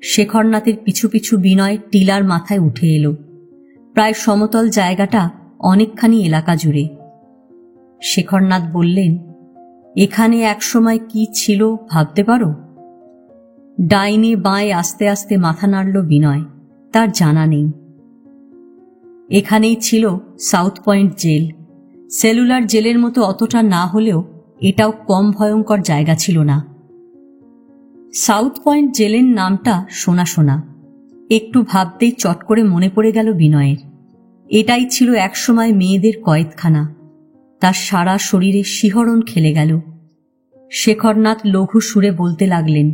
শেখরনাথের পিছু পিছু বিনয় টিলার মাথায় উঠে এলো। প্রায় সমতল জায়গাটা অনেকখানি এলাকা জুড়ে। শেখরনাথ বললেন, এখানে একসময় কি ছিল ভাবতে পারো? ডাইনে বাঁয়ে আস্তে আস্তে মাথা নাড়ল বিনয়। তার জানা নেই। এখানেই ছিল সাউথ পয়েন্ট জেল। সেলুলার জেলের মতো অতটা না হলেও এটাও কম ভয়ঙ্কর জায়গা ছিল না। সাউথ পয়েন্ট জেলের নামটা শোনা শোনা। একটু ভাবতেই চট করে মনে পড়ে গেল বিনয়ের। এটাই ছিল একসময় মেয়েদের কয়েদখানা। তার সারা শরীরে শিহরণ খেলে গেল। শেখরনাথ লঘু সুরে বলতে লাগলেন,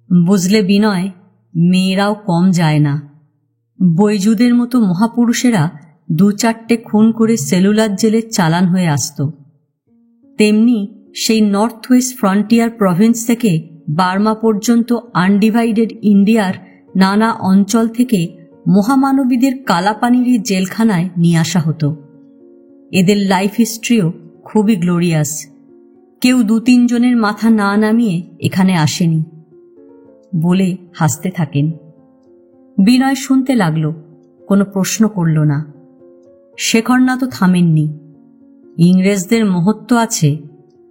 বুঝলে বিনয়, মেয়েরাও কম যায় না। বৈজুদের মতো মহাপুরুষেরা 2-4টে খুন করে সেলুলার জেলের চালান হয়ে আসত। তেমনি সেই নর্থ ওয়েস্ট ফ্রন্টিয়ার প্রভিন্স থেকে বার্মা পর্যন্ত আনডিভাইডেড ইন্ডিয়ার নানা অঞ্চল থেকে মহামানবীদের কালাপানির জেলখানায় নিয়ে আসা হতো। এদের লাইফ হিস্ট্রিও খুবই গ্লোরিয়াস। কেউ 2-3 জনের মাথা না নামিয়ে এখানে আসেনি বলে হাসতে থাকেন। বিনয় শুনতে লাগল, কোনো প্রশ্ন করল না। শেখরনাথও থামেননি। ইংরেজদের মহত্ব আছে,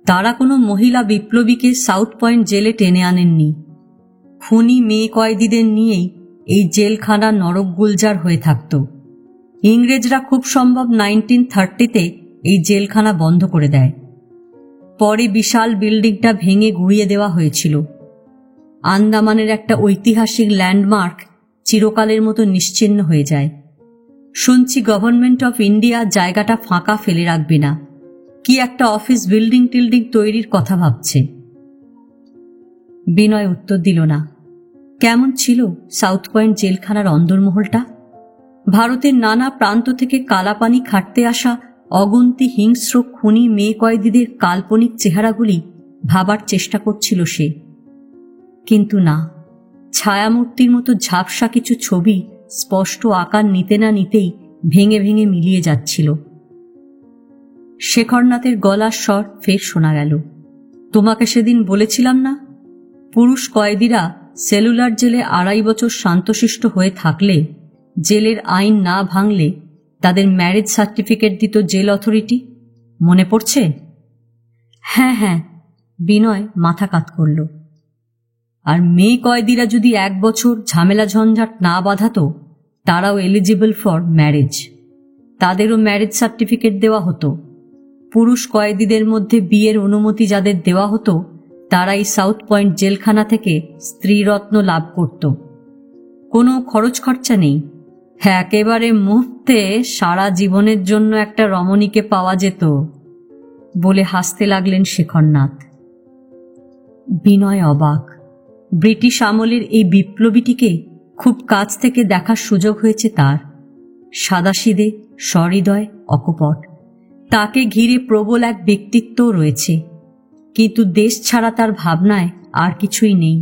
তারা কোনো মহিলা বিপ্লবীকে সাউথ পয়েন্ট জেলে টেনে আনেননি। খুনি মেয়ে কয়েদিদের নিয়েই এই জেলখানা নরক গুলজার হয়ে থাকত। ইংরেজরা খুব সম্ভব 1930-তে এই জেলখানা বন্ধ করে দেয়। পরে বিশাল বিল্ডিংটা ভেঙে গুঁড়িয়ে দেওয়া হয়েছিল। আন্দামানের একটা ঐতিহাসিক ল্যান্ডমার্ক চিরকালের মতো নিশ্চিহ্ন হয়ে যায়। শুনছি গভর্নমেন্ট অফ ইন্ডিয়া জায়গাটা ফাঁকা ফেলে রাখবে না, কি একটা অফিস বিল্ডিং টিল্ডিং তৈরির কথা ভাবছে। বিনয় উত্তর দিল না। কেমন ছিল সাউথ পয়েন্ট জেলখানার অন্দরমহলটা? ভারতের নানা প্রান্ত থেকে কালাপানি খাটতে আসা অগুন্তি হিংস্র খুনি মেয়ে কয়েদিদের কাল্পনিক চেহারাগুলি ভাবার চেষ্টা করছিল সে। কিন্তু না, ছায়ামূর্তির মতো ঝাপসা কিছু ছবি স্পষ্ট আকার নিতে না নিতেই ভেঙে ভেঙে মিলিয়ে যাচ্ছিল। শেখরনাথের গলার স্বর ফের শোনা গেল। তোমাকে সেদিন বলেছিলাম না, পুরুষ কয়েদিরা সেলুলার জেলে 2.5 বছর শান্তশিষ্ট হয়ে থাকলে, জেলের আইন না ভাঙলে তাদের ম্যারেজ সার্টিফিকেট দিত জেল অথরিটি, মনে পড়ছে? হ্যাঁ হ্যাঁ, বিনয় মাথা কাত করল। আর মেয়ে কয়েদিরা যদি 1 বছর ঝামেলা ঝঞ্ঝাট না বাঁধাতো, তারাও এলিজিবল ফর ম্যারেজ, তাদেরও ম্যারেজ সার্টিফিকেট দেওয়া হতো। পুরুষ কয়েদিদের মধ্যে বিয়ের অনুমতি যাদের দেওয়া হতো, তারাই সাউথ পয়েন্ট জেলখানা থেকে স্ত্রীরত্ন লাভ করত। কোনো খরচ খরচা নেই, একেবারে মুহূর্তে সারা জীবনের জন্য একটা রমণীকে পাওয়া যেত, বলে হাসতে লাগলেন শেখরনাথ। বিনয় অবাক। ব্রিটিশ আমলের এই বিপ্লবীটিকে খুব কাছ থেকে দেখার সুযোগ হয়েছে তার। সাদাসিধে, সহৃদয়, অকপট। তাকে ঘিরে প্রবল এক ব্যক্তিত্ব রয়েছে, কিন্তু দেশ ছাড়া তার ভাবনায় আর কিছুই নেই।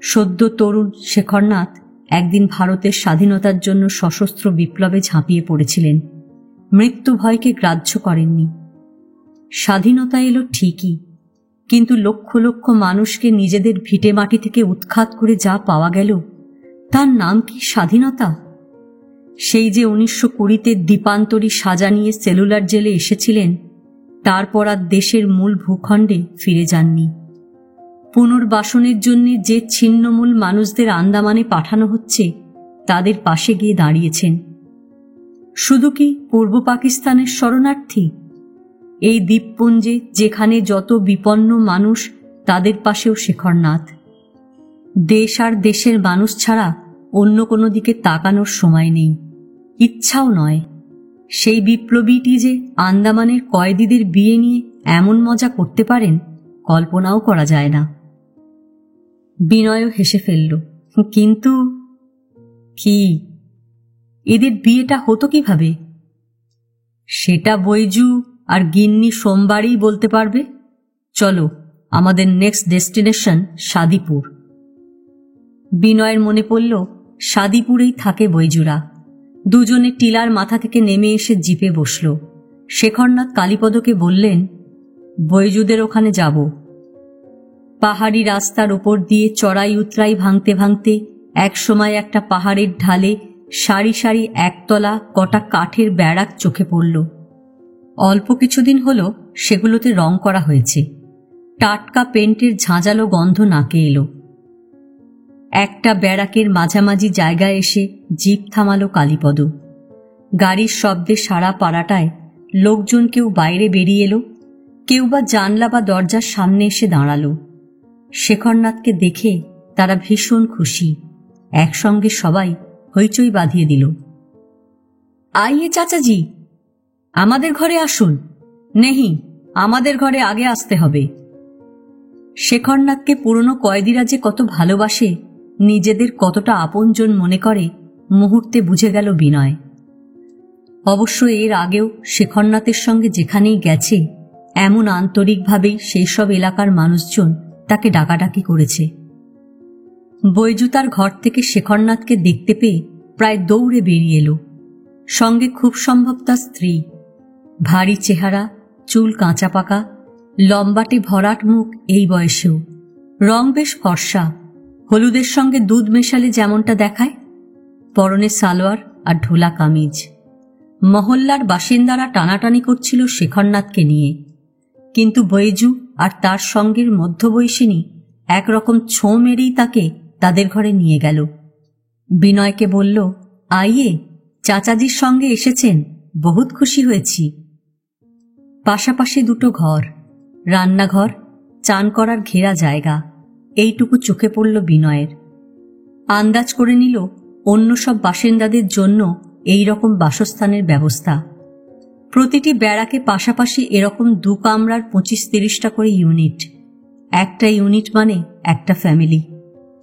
সদ্য তরুণ শেখরনাথ একদিন ভারতের স্বাধীনতার জন্য সশস্ত্র বিপ্লবে ঝাঁপিয়ে পড়েছিলেন, মৃত্যু ভয়কে গ্রাহ্য করেননি। স্বাধীনতা এলো ঠিকই, কিন্তু লক্ষ লক্ষ মানুষকে নিজেদের ভিটে মাটি থেকে উৎখাত করে যা পাওয়া গেল, তার নাম কি স্বাধীনতা? সেই যে 1920-তে দ্বীপান্তরী সাজা নিয়ে সেলুলার জেলে এসেছিলেন, তারপর আর দেশের মূল ভূখণ্ডে ফিরে যাননি। পুনর্বাসনের জন্য যে ছিন্নমূল মানুষদের আন্দামানে পাঠানো হচ্ছে, তাদের পাশে গিয়ে দাঁড়িয়েছেন। শুধু কি পূর্ব পাকিস্তানের শরণার্থী? এই দ্বীপপুঞ্জে যেখানে যত বিপন্ন মানুষ, তাদের পাশেও শেখরনাথ। দেশ আর দেশের মানুষ ছাড়া অন্য কোনো দিকে তাকানোর সময় নেই, ইচ্ছাও নয়। সেই বিপ্লবীটি যে আন্দামানের কয়েদিদের বিয়ে নিয়ে এমন মজা করতে পারেন, কল্পনাও করা যায় না। বিনয়ও হেসে ফেলল। কিন্তু কি, এদের বিয়েটা হতো কিভাবে? সেটা বৈজু আর গিন্নি সোমবারই বলতে পারবে। চলো, আমাদের নেক্সট ডেস্টিনেশন সাদিপুর। বিনয়ের মনে পড়ল সাদিপুরেই থাকে বৈজুরা। দুজনে টিলার মাথা থেকে নেমে এসে জিপে বসল। শেখরনাথ কালীপদকে বললেন, বৈজুদের ওখানে যাব। পাহাড়ি রাস্তার ওপর দিয়ে চড়াই উতরাই ভাঙতে ভাঙতে একসময় একটা পাহাড়ের ঢালে সারি সারি একতলা কটা কাঠের ব্যারাক চোখে পড়ল। অল্প কিছুদিন হলো সেগুলোতে রং করা হয়েছে। টাটকা পেন্টের ঝাঁঝালো গন্ধ নাকে এলো। একটা ব্যারাকের মাঝামাঝি জায়গায় এসে জিপ থামালো কালীপদ। গাড়ির শব্দে সারা পাড়াটায় লোকজন কেউ বাইরে বেরিয়ে এলো, কেউ বা জানলা বা দরজার সামনে এসে দাঁড়ালো। শেখরনাথকে দেখে তারা ভীষণ খুশি। একসঙ্গে সবাই হইচই বাঁধিয়ে দিল। আইয়ে চাচাজি, আমাদের ঘরে আসুন। নেহি, আমাদের ঘরে আগে আসতে হবে। শেখরনাথকে পুরনো কয়েদিরা যে কত ভালোবাসে, নিজেদের কতটা আপনজন মনে করে, মুহূর্তে বুঝে গেল বিনয়। অবশ্য এর আগেও শেখরনাথের সঙ্গে যেখানেই গেছে, এমন আন্তরিকভাবেই সেই সব এলাকার মানুষজন তাকে ডাকাডাকি করেছে। বৈজু তার ঘর থেকে শেখরনাথকে দেখতে পেয়ে প্রায় দৌড়ে বেরিয়ে এলো। সঙ্গে খুব সম্ভব তার স্ত্রী। ভারী চেহারা, চুল কাঁচা পাকা, লম্বাটে ভরাট মুখ এই বয়সেও। রং বেশ ফর্সা, হলুদের সঙ্গে দুধ মেশালে যেমনটা দেখায়। পরনে সালোয়ার আর ঢোলা কামিজ। মহল্লার বাসিন্দারা টানাটানি করছিল শেখরনাথকে নিয়ে, কিন্তু বৈজু আর তার সঙ্গের মধ্যবয়সিনী একরকম ছোঁ মেরেই তাকে তাদের ঘরে নিয়ে গেল। বিনয়কে বলল, আইয়ে, চাচাজির সঙ্গে এসেছেন, বহুত খুশি হয়েছি। পাশাপাশি দুটো ঘর, রান্নাঘর, চান করার ঘেরা জায়গা, এইটুকু চোখে পড়ল বিনয়ের। আন্দাজ করে নিল অন্য সব বাসিন্দাদের জন্য এই রকম বাসস্থানের ব্যবস্থা। প্রতিটি ব্যারাকে পাশাপাশি এরকম 2 কামরার 25-30টা করে ইউনিট। একটা ইউনিট মানে একটা ফ্যামিলি।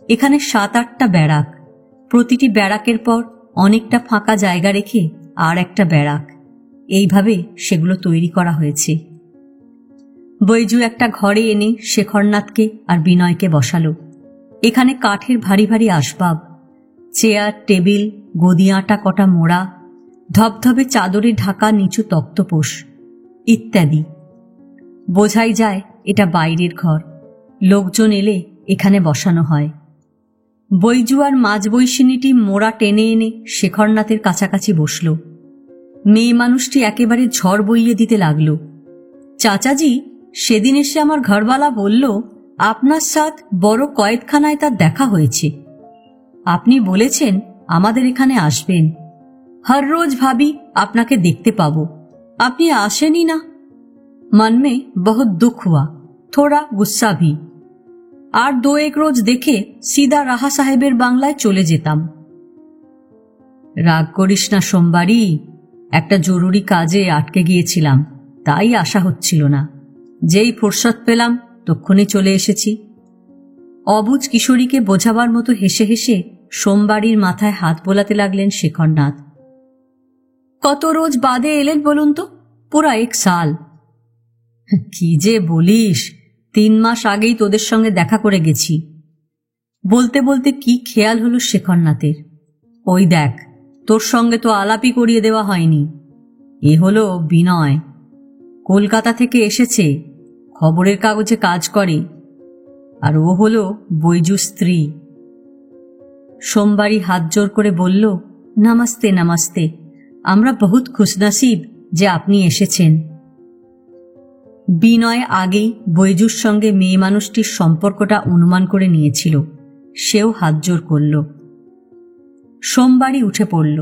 এখানে 7-8টা ব্যারাক, প্রতিটি ব্যারাকের পর অনেকটা ফাঁকা জায়গা রেখে আর একটা ব্যারাক, এইভাবে সেগুলো তৈরি করা হয়েছে। বৈজু একটা ঘরে এনে শেখরনাথকে আর বিনয়কে বসালো। এখানে কাঠের ভারী ভারী আসবাব, চেয়ার, টেবিল, গদি আটা কটা মোড়া, ধবধবে চাদরে ঢাকা নিচু তক্তপোষ ইত্যাদি। বোঝাই যায় এটা বাইরের ঘর, লোকজন এলে এখানে বসানো হয়। বৈজু আর মাঝবয়সিনীটি মোড়া টেনে এনে শেখরনাথের কাছাকাছি বসল। মেয়ে মানুষটি একেবারে ঝড় বইয়ে দিতে লাগল। চাচাজি, সেদিন এসে আমার ঘরওয়ালা বলল আপনার সাথ বড় কয়েদখানায় তার দেখা হয়েছে। আপনি বলেছেন আমাদের এখানে আসবেন। हर रोज भाभी আপনাকে দেখতে পাবো, আপনি আসেনই না। मन में बहुत दुख हुआ, थोड़ा गुस्सा भी। আর 2-1 রোজ দেখে সিধা রাহা সাহেবের বাংলায় চলে যেতাম। রাগ করিস না সোমবারই, একটা জরুরি কাজে আটকে গিয়েছিলাম, তাই আসা হচ্ছিল না। যেই ফুরসত পেলাম তক্ষুনি চলে এসেছি। অবুঝ কিশোরীকে বোঝাবার মতো হেসে হেসে সোমবারীর মাথায় হাত বোলাতে লাগলেন শেখরনাথ। কত রোজ বাদে এলেন বলুন তো? পুরা 1 সাল। কি যে বলিস, 3 মাস আগেই তোদের সঙ্গে দেখা করে গেছি। বলতে বলতে কি খেয়াল হলো শেখরনাথের, ওই দেখ, তোর সঙ্গে তো আলাপই করিয়ে দেওয়া হয়নি। এ হলো বিনয়, কলকাতা থেকে এসেছে, খবরের কাগজে কাজ করে। আর ও হলো বৈজুর স্ত্রী। সোমবারী হাত জোর করে বলল, নমস্তে নমস্তে, আমরা বহুত খুশনসিব যে আপনি এসেছেন। বিনয় আগেই বৈজুর সঙ্গে মেয়ে মানুষটির সম্পর্কটা অনুমান করে নিয়েছিল, সেও হাত জোর করল। সোমবারী উঠে পড়ল,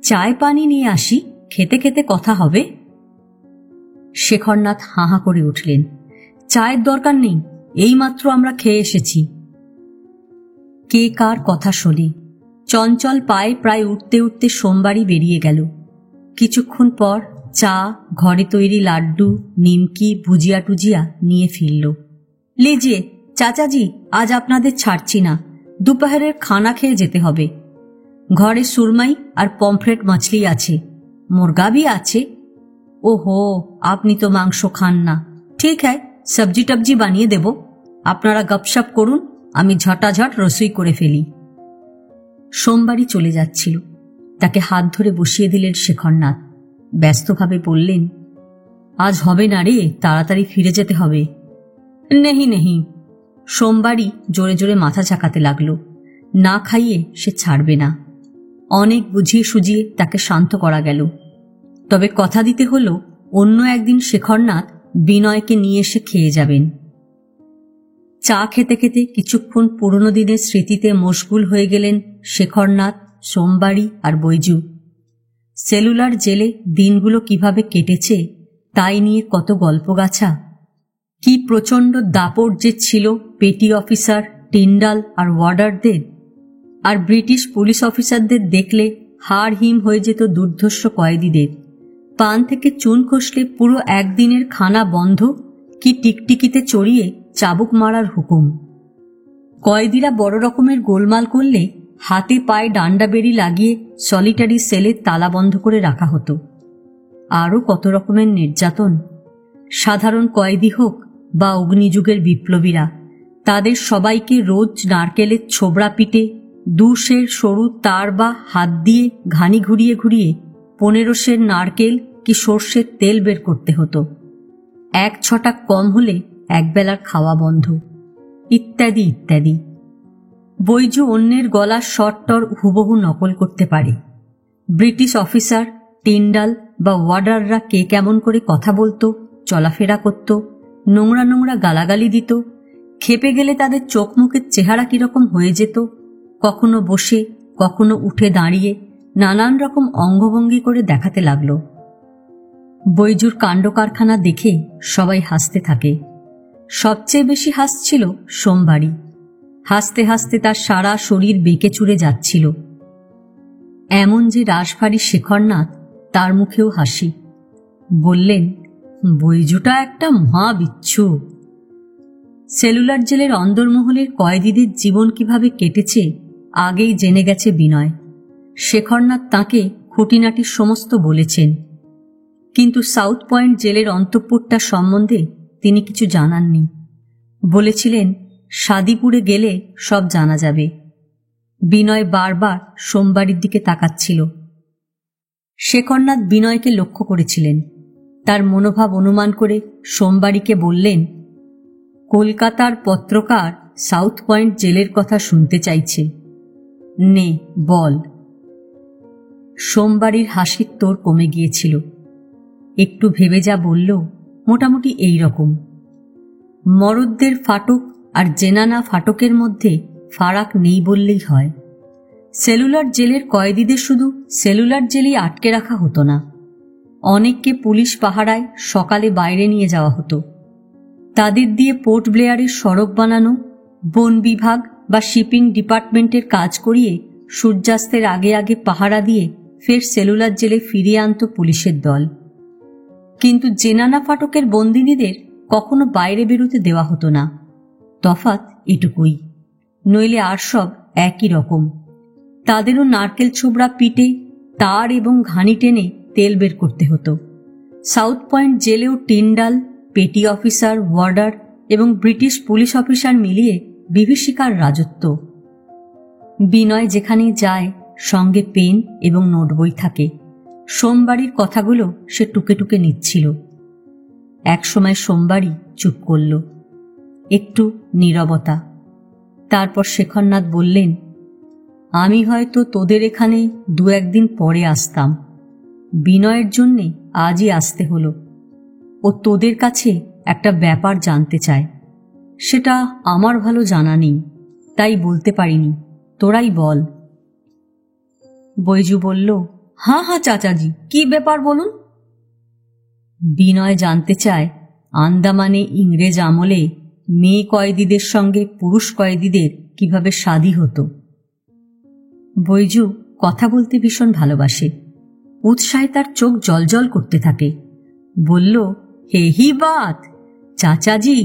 চায় পানি নিয়ে আসি, খেতে খেতে কথা হবে। শেখরনাথ হাঁ করে উঠলেন, চায়ের দরকার নেই, এইমাত্র আমরা খেয়ে এসেছি। কে কার কথা শোনে। চঞ্চল পায়ে প্রায় উঠতে উঠতে সোমবারী বেরিয়ে গেল। কিছুক্ষণ পর চা, ঘরে তৈরি লাড্ডু, নিমকি, ভুজিয়া টুজিয়া নিয়ে ফিরল। लीजिए চাচাজি, আজ আপনাদের ছাড়ছি না, দুপুরের খানা খেয়ে যেতে হবে। ঘরে সুরমাই আর পমফ্রেট মাছলি আছে, মুরগা भी আছে। ওহো, আপনি তো মাংস খান না। ঠিক হ্যায়, সবজি টবজি বানিয়ে দেব, আপনারা গপসপ করুন, আমি ঝটাঝট রসুই করে ফেলি। সোমবারী চলে যাচ্ছিল, তাকে হাত ধরে বসিয়ে দিলেন শেখরনাথ। ব্যস্তভাবে বললেন, আজ হবে না রে, তাড়াতাড়ি ফিরে যেতে হবে। নেহি নেহি। সোমবারী জোরে জোরে মাথা চাকাতে লাগল, না খাইয়ে সে ছাড়বে না। অনেক বুঝিয়ে সুজিয়ে তাকে শান্ত করা গেল, তবে কথা দিতে হলো অন্য একদিন শেখরনাথ বিনয়কে নিয়ে এসে খেয়ে যাবেন। চা খেতে খেতে কিছুক্ষণ পুরনো দিনের স্মৃতিতে মশগুল হয়ে গেলেন শেখরনাথ, সোমবারী আর বৈজু। সেলুলার জেলে দিনগুলো কিভাবে কেটেছে তাই নিয়ে কত গল্পগাছা। কি প্রচণ্ড দাপট যে ছিল পেটি অফিসার, টিন্ডাল আর ওয়ার্ডারদের। আর ব্রিটিশ পুলিশ অফিসারদের দেখলে হাড় হিম হয়ে যেত দুর্ধর্ষ কয়েদিদের। পান থেকে চুন খসলে পুরো একদিনের খানা বন্ধ, কি টিকটিকিতে চড়িয়ে চাবুক মারার হুকুম। কয়েদিরা বড় রকমের গোলমাল করলে হাতে পায়ে ডান্ডা বেড়ি লাগিয়ে সলিটারি সেলে তালা বন্ধ করে রাখা হতো। আরও কত রকমের নির্যাতন। সাধারণ কয়েদি হোক বা অগ্নিযুগের বিপ্লবীরা, তাদের সবাইকে রোজ নারকেলের ছোবড়া পিটে 2 সের সরু তার বা হাত দিয়ে ঘানি ঘুরিয়ে ঘুরিয়ে 15 সের নারকেল কি সর্ষের তেল বের করতে হতো। 1 ছটাক কম হলে একবেলার খাওয়া বন্ধ, ইত্যাদি ইত্যাদি। বৈজু অন্যের গলার শটটর হুবহু নকল করতে পারে। ব্রিটিশ অফিসার, টিন্ডাল বা ওয়ার্ডাররা কে কেমন করে কথা বলতো, চলাফেরা করত, নোংরা নোংরা গালাগালি দিত, খেপে গেলে তাদের চোখ মুখের চেহারা কিরকম হয়ে যেত, কখনো বসে কখনো উঠে দাঁড়িয়ে নানান রকম অঙ্গভঙ্গি করে দেখাতে লাগল। বৈজুর কাণ্ড কারখানা দেখে সবাই হাসতে থাকে। সবচেয়ে বেশি হাসছিল সোমবারই। হাসতে হাসতে তার সারা শরীর বেঁকে চুরে যাচ্ছিল। এমন যে রাশভারী শেখরনাথ, তার মুখেও হাসি। বললেন, বৈজুটা একটা মহাবিচ্ছু। সেলুলার জেলের অন্দরমহলের কয়েদিদের জীবন কিভাবে কেটেছে আগেই জেনে গেছে বিনয়। শেখরনাথ তাঁকে খুঁটিনাটি সমস্ত বলেছেন, কিন্তু সাউথ পয়েন্ট জেলের অন্তঃপুরটা সম্বন্ধে তিনি কিছু জানাননি। বলেছিলেন সাদিপুরে গেলে সব জানা যাবে। বিনয় বারবার সোমবারের দিকে তাকাচ্ছিল। শেখরনাথ বিনয়কে লক্ষ্য করেছিলেন। তার মনোভাব অনুমান করে সোমবারীকে বললেন, কলকাতার পত্রকার সাউথ পয়েন্ট জেলের কথা শুনতে চাইছে, নে বল। সোমবারীর হাসির তোর কমে গিয়েছিল। একটু ভেবে যা বলল, মোটামুটি এই রকম। মরদদের ফাটক আর জেনানা ফাটকের মধ্যে ফারাক নেই বললেই হয়। সেলুলার জেলের কয়েদিদের শুধু সেলুলার জেলেই আটকে রাখা হতো না, অনেককে পুলিশ পাহারায় সকালে বাইরে নিয়ে যাওয়া হতো। তাদের দিয়ে পোর্ট ব্লেয়ারের সড়ক বানানো, বন বিভাগ বা শিপিং ডিপার্টমেন্টের কাজ করিয়ে সূর্যাস্তের আগে আগে পাহারা দিয়ে ফের সেলুলার জেলে ফিরিয়ে আনত পুলিশের দল। কিন্তু জেনানা ফাটকের বন্দিনীদের কখনো বাইরে বেরোতে দেওয়া হতো না। তফাৎ এটুকুই, নইলে আর সব একই রকম। তাদেরও নারকেল ছোবড়া পিটে তার এবং ঘানি টেনে তেল বের করতে হতো। সাউথ পয়েন্ট জেলেও টিন্ডাল, পেটি অফিসার, ওয়ার্ডার এবং ব্রিটিশ পুলিশ অফিসার মিলিয়ে বিভীষিকার রাজত্ব। বিনয় যেখানেই যায় সঙ্গে পেন এবং নোট বই থাকে। সোমবারীর কথাগুলো সে টুকে টুকে নিচ্ছিল। একসময় সোমবারী চুপ করল। একটু নীরবতা। তারপর শেখরনাথ বললেন, আমি হয়তো তোদের এখানে 2-1 দিন পরে আসতাম। বিনয়ের জন্যে আজই আসতে হলো। ও তোদের কাছে একটা ব্যাপার জানতে চায়। সেটা আমার ভালো জানা নেই, তাই বলতে পারিনি, তোরাই বল। বৈজু বলল, হ্যাঁ হ্যাঁ চাচাজি, কি ব্যাপার বলুন। বিনয় জানতে চায় আন্দামানে ইংরেজ আমলে মেয়ে কয়েদিদের সঙ্গে পুরুষ কয়েদিদের কিভাবে শাদী হতো। বৈজু কথা বলতে ভীষণ ভালোবাসে। উৎসাহে তার চোখ জলজল করতে থাকে। বলল, হেহি বাত চাচাজি,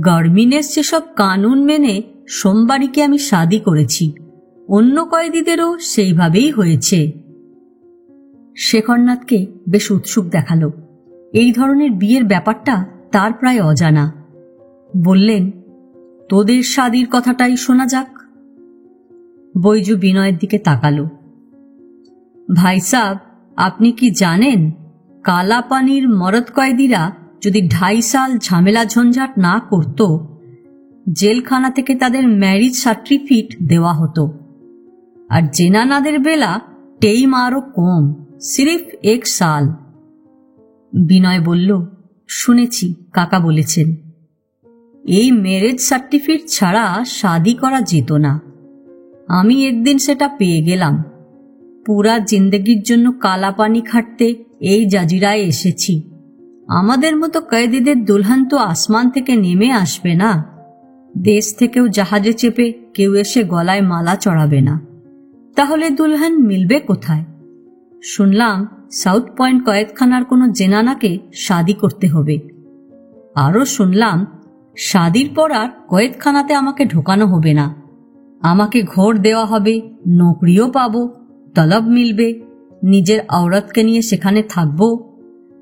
গার্মিনের সেসব কানুন মেনে সোমবারীকে আমি শাদী করেছি। অন্য কয়েদিদেরও সেইভাবেই হয়েছে। শেখরনাথকে বেশ উৎসুক দেখালো। এই ধরনের বিয়ের ব্যাপারটা তার প্রায় অজানা। বললেন, তোদের শাদীর কথাটাই শোনা যাক। বৈজু বিনয়ের দিকে তাকালো। ভাই সাব, আপনি কি জানেন কালাপানির মরদ কয়েদিরা যদি 2.5 সাল ঝামেলা ঝঞ্ঝাট না করত, জেলখানা থেকে তাদের ম্যারিজ সার্টিফিকেট দেওয়া হতো। আর জেনানাদের বেলা টেইম আরও কম, সিরিফ 1 সাল। বিনয় বলল, শুনেছি, কাকা বলেছেন। এই ম্যারেজ সার্টিফিকেট ছাড়া শাদী করা যেত না। আমি একদিন সেটা পেয়ে গেলাম। পুরা জিন্দেগির জন্য কালাপানি খাটতে এই জাজিরায় এসেছি। আমাদের মতো কয়েদিদের দুলহান তো আসমান থেকে নেমে আসবে না। দেশ থেকেও জাহাজে চেপে কেউ এসে গলায় মালা চড়াবে না। তাহলে দুলহান মিলবে কোথায়? শুনলাম সাউথ পয়েন্ট কয়েদখানার কোনো জেনানাকে শাদী করতে হবে। আরও শুনলাম শাদীর পর আর কয়েদখানাতে আমাকে ঢোকানো হবে না। আমাকে ঘর দেওয়া হবে, নৌকরিও পাবো, তলব মিলবে, নিজের औरत নিয়ে সেখানে থাকবো।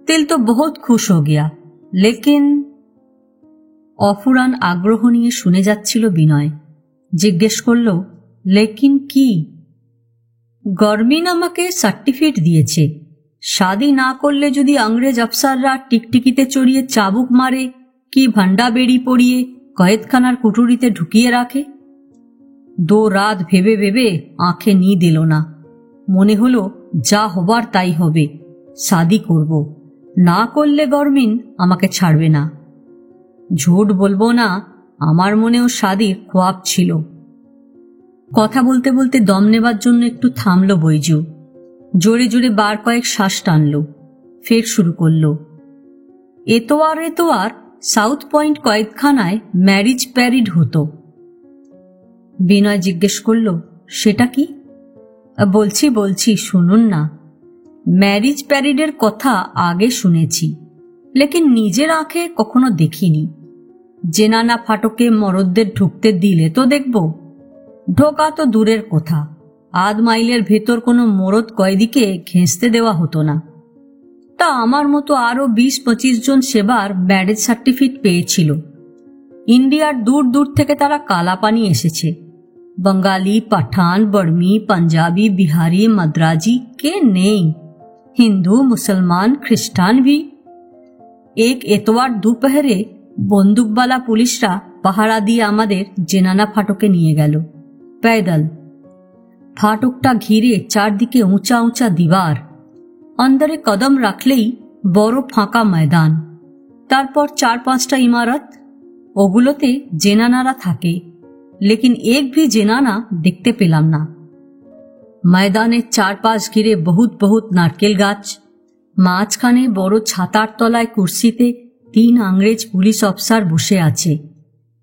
দিল তো বহুত খুশ হো গিয়া, লেকিন। অফুরান আগ্রহ নিয়ে শুনে যাচ্ছিল বিনয়। জিজ্ঞেস করল, লেকিন কি? গভর্নমেন্ট আমাকে সার্টিফিকেট দিয়েছে, শাদী না করলে যদি ইংরেজ আফসাররা টিকটিকিতে চড়িয়ে চাবুক মারে কি ভান্ডা বেড়ি পরিয়ে কয়েদখানার কুটুরিতে ঢুকিয়ে রাখে। 2 রাত ভেবে ভেবে আঁখে নি দিল না। মনে হলো যা হবার তাই হবে, শাদী করব। না করলে গভর্নমেন্ট আমাকে ছাড়বে না। ঝুট বলবো না, আমার মনেও শাদীর খোয়াব ছিল। কথা বলতে বলতে দম নেবার জন্য একটু থামল বৈজু। জোরে জোরে বার কয়েক শ্বাস টানল, ফের শুরু করল। এতোয়ার সাউথ পয়েন্ট কয়েদখানায় ম্যারিজ প্যারিড হতো। বিনয় জিজ্ঞেস করল, সেটা কি? বলছি শুনুন না। ম্যারিজ প্যারিডের কথা আগে শুনেছি, লেকিন নিজের আঁখে কখনো দেখিনি। জেনানা ফাটকে মরদদের ঢুকতে দিলে তো দেখব, ঢোকা তো দূরের কথা, আধ মাইলের ভেতর কোনো মরদ কয়েদিকে ঘেঁষতে দেওয়া হতো না। তা আমার মতো আরো 20-25 জন সেবার ম্যারেজ সার্টিফিকেট পেয়েছিল। ইন্ডিয়ার দূর দূর থেকে তারা কালাপানি এসেছে। बंगाली, पठान, बर्मी, पंजाबी, बिहारी, मद्राजी के नहीं, हिंदू, मुसलमान, ख्रिस्टान भी। एक एतवार दोपहरे बंदूकवाला पुलिसरा पहारा दिए आमादेर जेनाना फाटके निये गेल पैदल। फाटकटा घिरे चारदिके ऊंचा ऊंचा दीवार, अंदरे कदम राखलेई बड़ो फाँका मैदान, तारपर 4-5टा इमारत, ओगुलोते जेनानारा थाके, लेकिन एक भी जेनाना देखते पेलाम ना। मैदाने चारपाश घिरे बहुत बहुत नारकेल गाछ, माझखाने बड़ो छातार तलाय कुर्सीते 3 अंग्रेज पुलिस अफसार बसे आछे।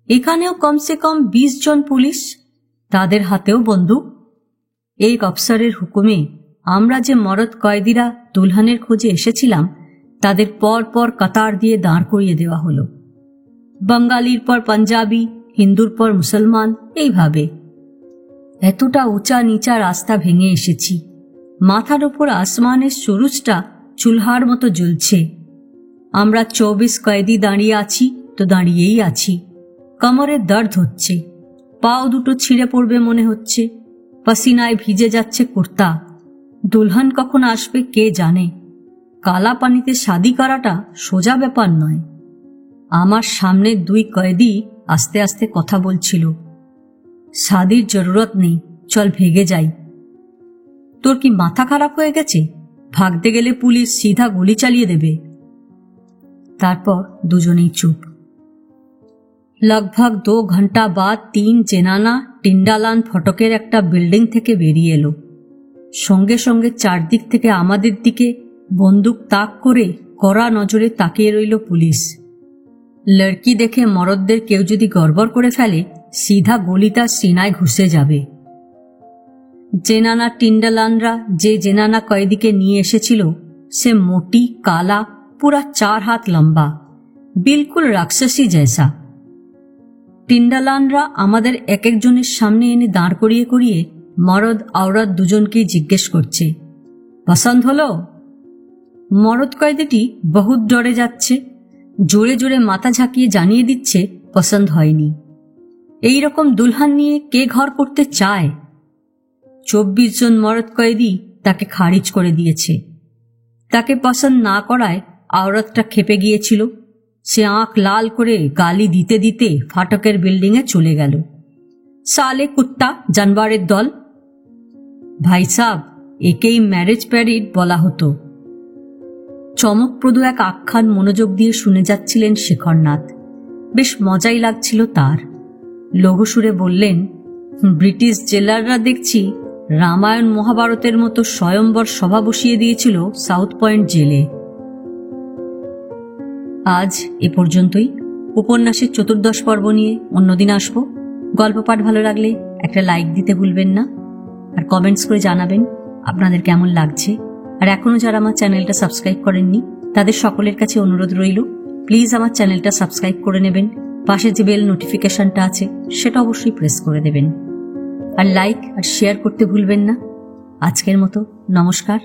एखानेও कम से कम 20 जन पुलिस, तादेर हातेও बंदूक। एक अफसारेर हुकुमे आमरा जे मरद कয়েদিরা दुल्हनेर खोजे एसेछिलाम तादेर पर पर कतार दिए दाঁড় करिয়ে देওয়া हलो। बंगालीर पर पंजाबी, हिंदुर पर मुसलमान, এইভাবে। এতটা উঁচা নিচা রাস্তা ভেঙে এসেছি। মাথার উপর আসমানের সুরুজটা চুলহার মতো জ্বলছে। আমরা 24 কয়েদি দাঁড়িয়ে আছি তো দাঁড়িয়েই আছি। কোমরে দর্দ হচ্ছে, পাও দুটো ছিঁড়ে পড়বে মনে হচ্ছে, পসিনায় ভিজে যাচ্ছে কুর্তা। দুলহন কখন আসবে কে জানে। কালা পানিতে শাদি করাটা সোজা ব্যাপার নয়। আমার সামনে 2 কয়েদি আস্তে আস্তে কথা বলছিল। শাদির জরুরত নেই, চল ভেগে যাই। তোর কি মাথা খারাপ হয়ে গেছে? ভাগতে গেলে পুলিশ সিধা গুলি চালিয়ে দেবে। তারপর দুজনেই চুপ। लगभग 2 घंटा बाद 3 জেনানা টিন্ডালান ফটকের একটা বিল্ডিং থেকে বেরিয়ে এলো। সঙ্গে সঙ্গে চারদিক থেকে আমাদের দিকে বন্দুক তাক করে কড়া নজরে তাকিয়ে রইল পুলিশ। লড়কি দেখে মরদদের কেউ যদি গড়বড় করে ফেলে সিধা গলি তার সিনায় ঘুষে যাবে। জেনানা টিন্ডালানরা যে জেনানা কয়েদিকে নিয়ে এসেছিল সে মোটি, কালা, পুরা 4 हाथ লম্বা, বিলকুল রাক্ষসী জैसा। টিন্ডালানরা আমাদের এক একজনের সামনে এনে দাঁড় করিয়ে করিয়ে মরদ আওরাত দুজনকেই জিজ্ঞেস করছে, পছন্দ হলো? মরদ কয়েদিটি বহুত ডরে যাচ্ছে, জোরে জোরে মাথা ঝাঁকিয়ে জানিয়ে দিচ্ছে পছন্দ হয়নি। এই রকম দুলহান নিয়ে কে ঘর করতে চায়? 24 জন মরদ কয়েদি তাকে খারিজ করে দিয়েছে। তাকে পছন্দ না করায় আওরাতটা খেপে গিয়েছিল। সে আঁখ লাল করে গালি দিতে দিতে ফাটকের বিল্ডিংয়ে চলে গেল। সালে কুত্তা, জানবারের দল। ভাই সাব, একেই ম্যারেজ প্যারিড বলা হতো। চমকপ্রদ এক আখ্যান মনোযোগ দিয়ে শুনে যাচ্ছিলেন শেখরনাথ। বেশ মজাই লাগছিল তার। লঘুসুরে বললেন, ব্রিটিশ জেলাররা দেখছি রামায়ণ মহাভারতের মতো স্বয়ম্বর সভা বসিয়ে দিয়েছিল সাউথ পয়েন্ট জেলে। আজ এ পর্যন্তই। উপন্যাসের 14 পর্ব নিয়ে অন্যদিন আসব। গল্প পাঠ ভালো লাগলে একটা লাইক দিতে ভুলবেন না, আর কমেন্টস করে জানাবেন আপনাদের কেমন লাগছে। আর এখনো যারা আমার চ্যানেলটা সাবস্ক্রাইব করেননি তাদের সকলের কাছে অনুরোধ রইল, প্লিজ আমার চ্যানেলটা সাবস্ক্রাইব করে নেবেন। পাশে যে বেল নোটিফিকেশনটা আছে সেটা অবশ্যই প্রেস করে দেবেন, আর লাইক আর শেয়ার করতে ভুলবেন না। আজকের মতো নমস্কার।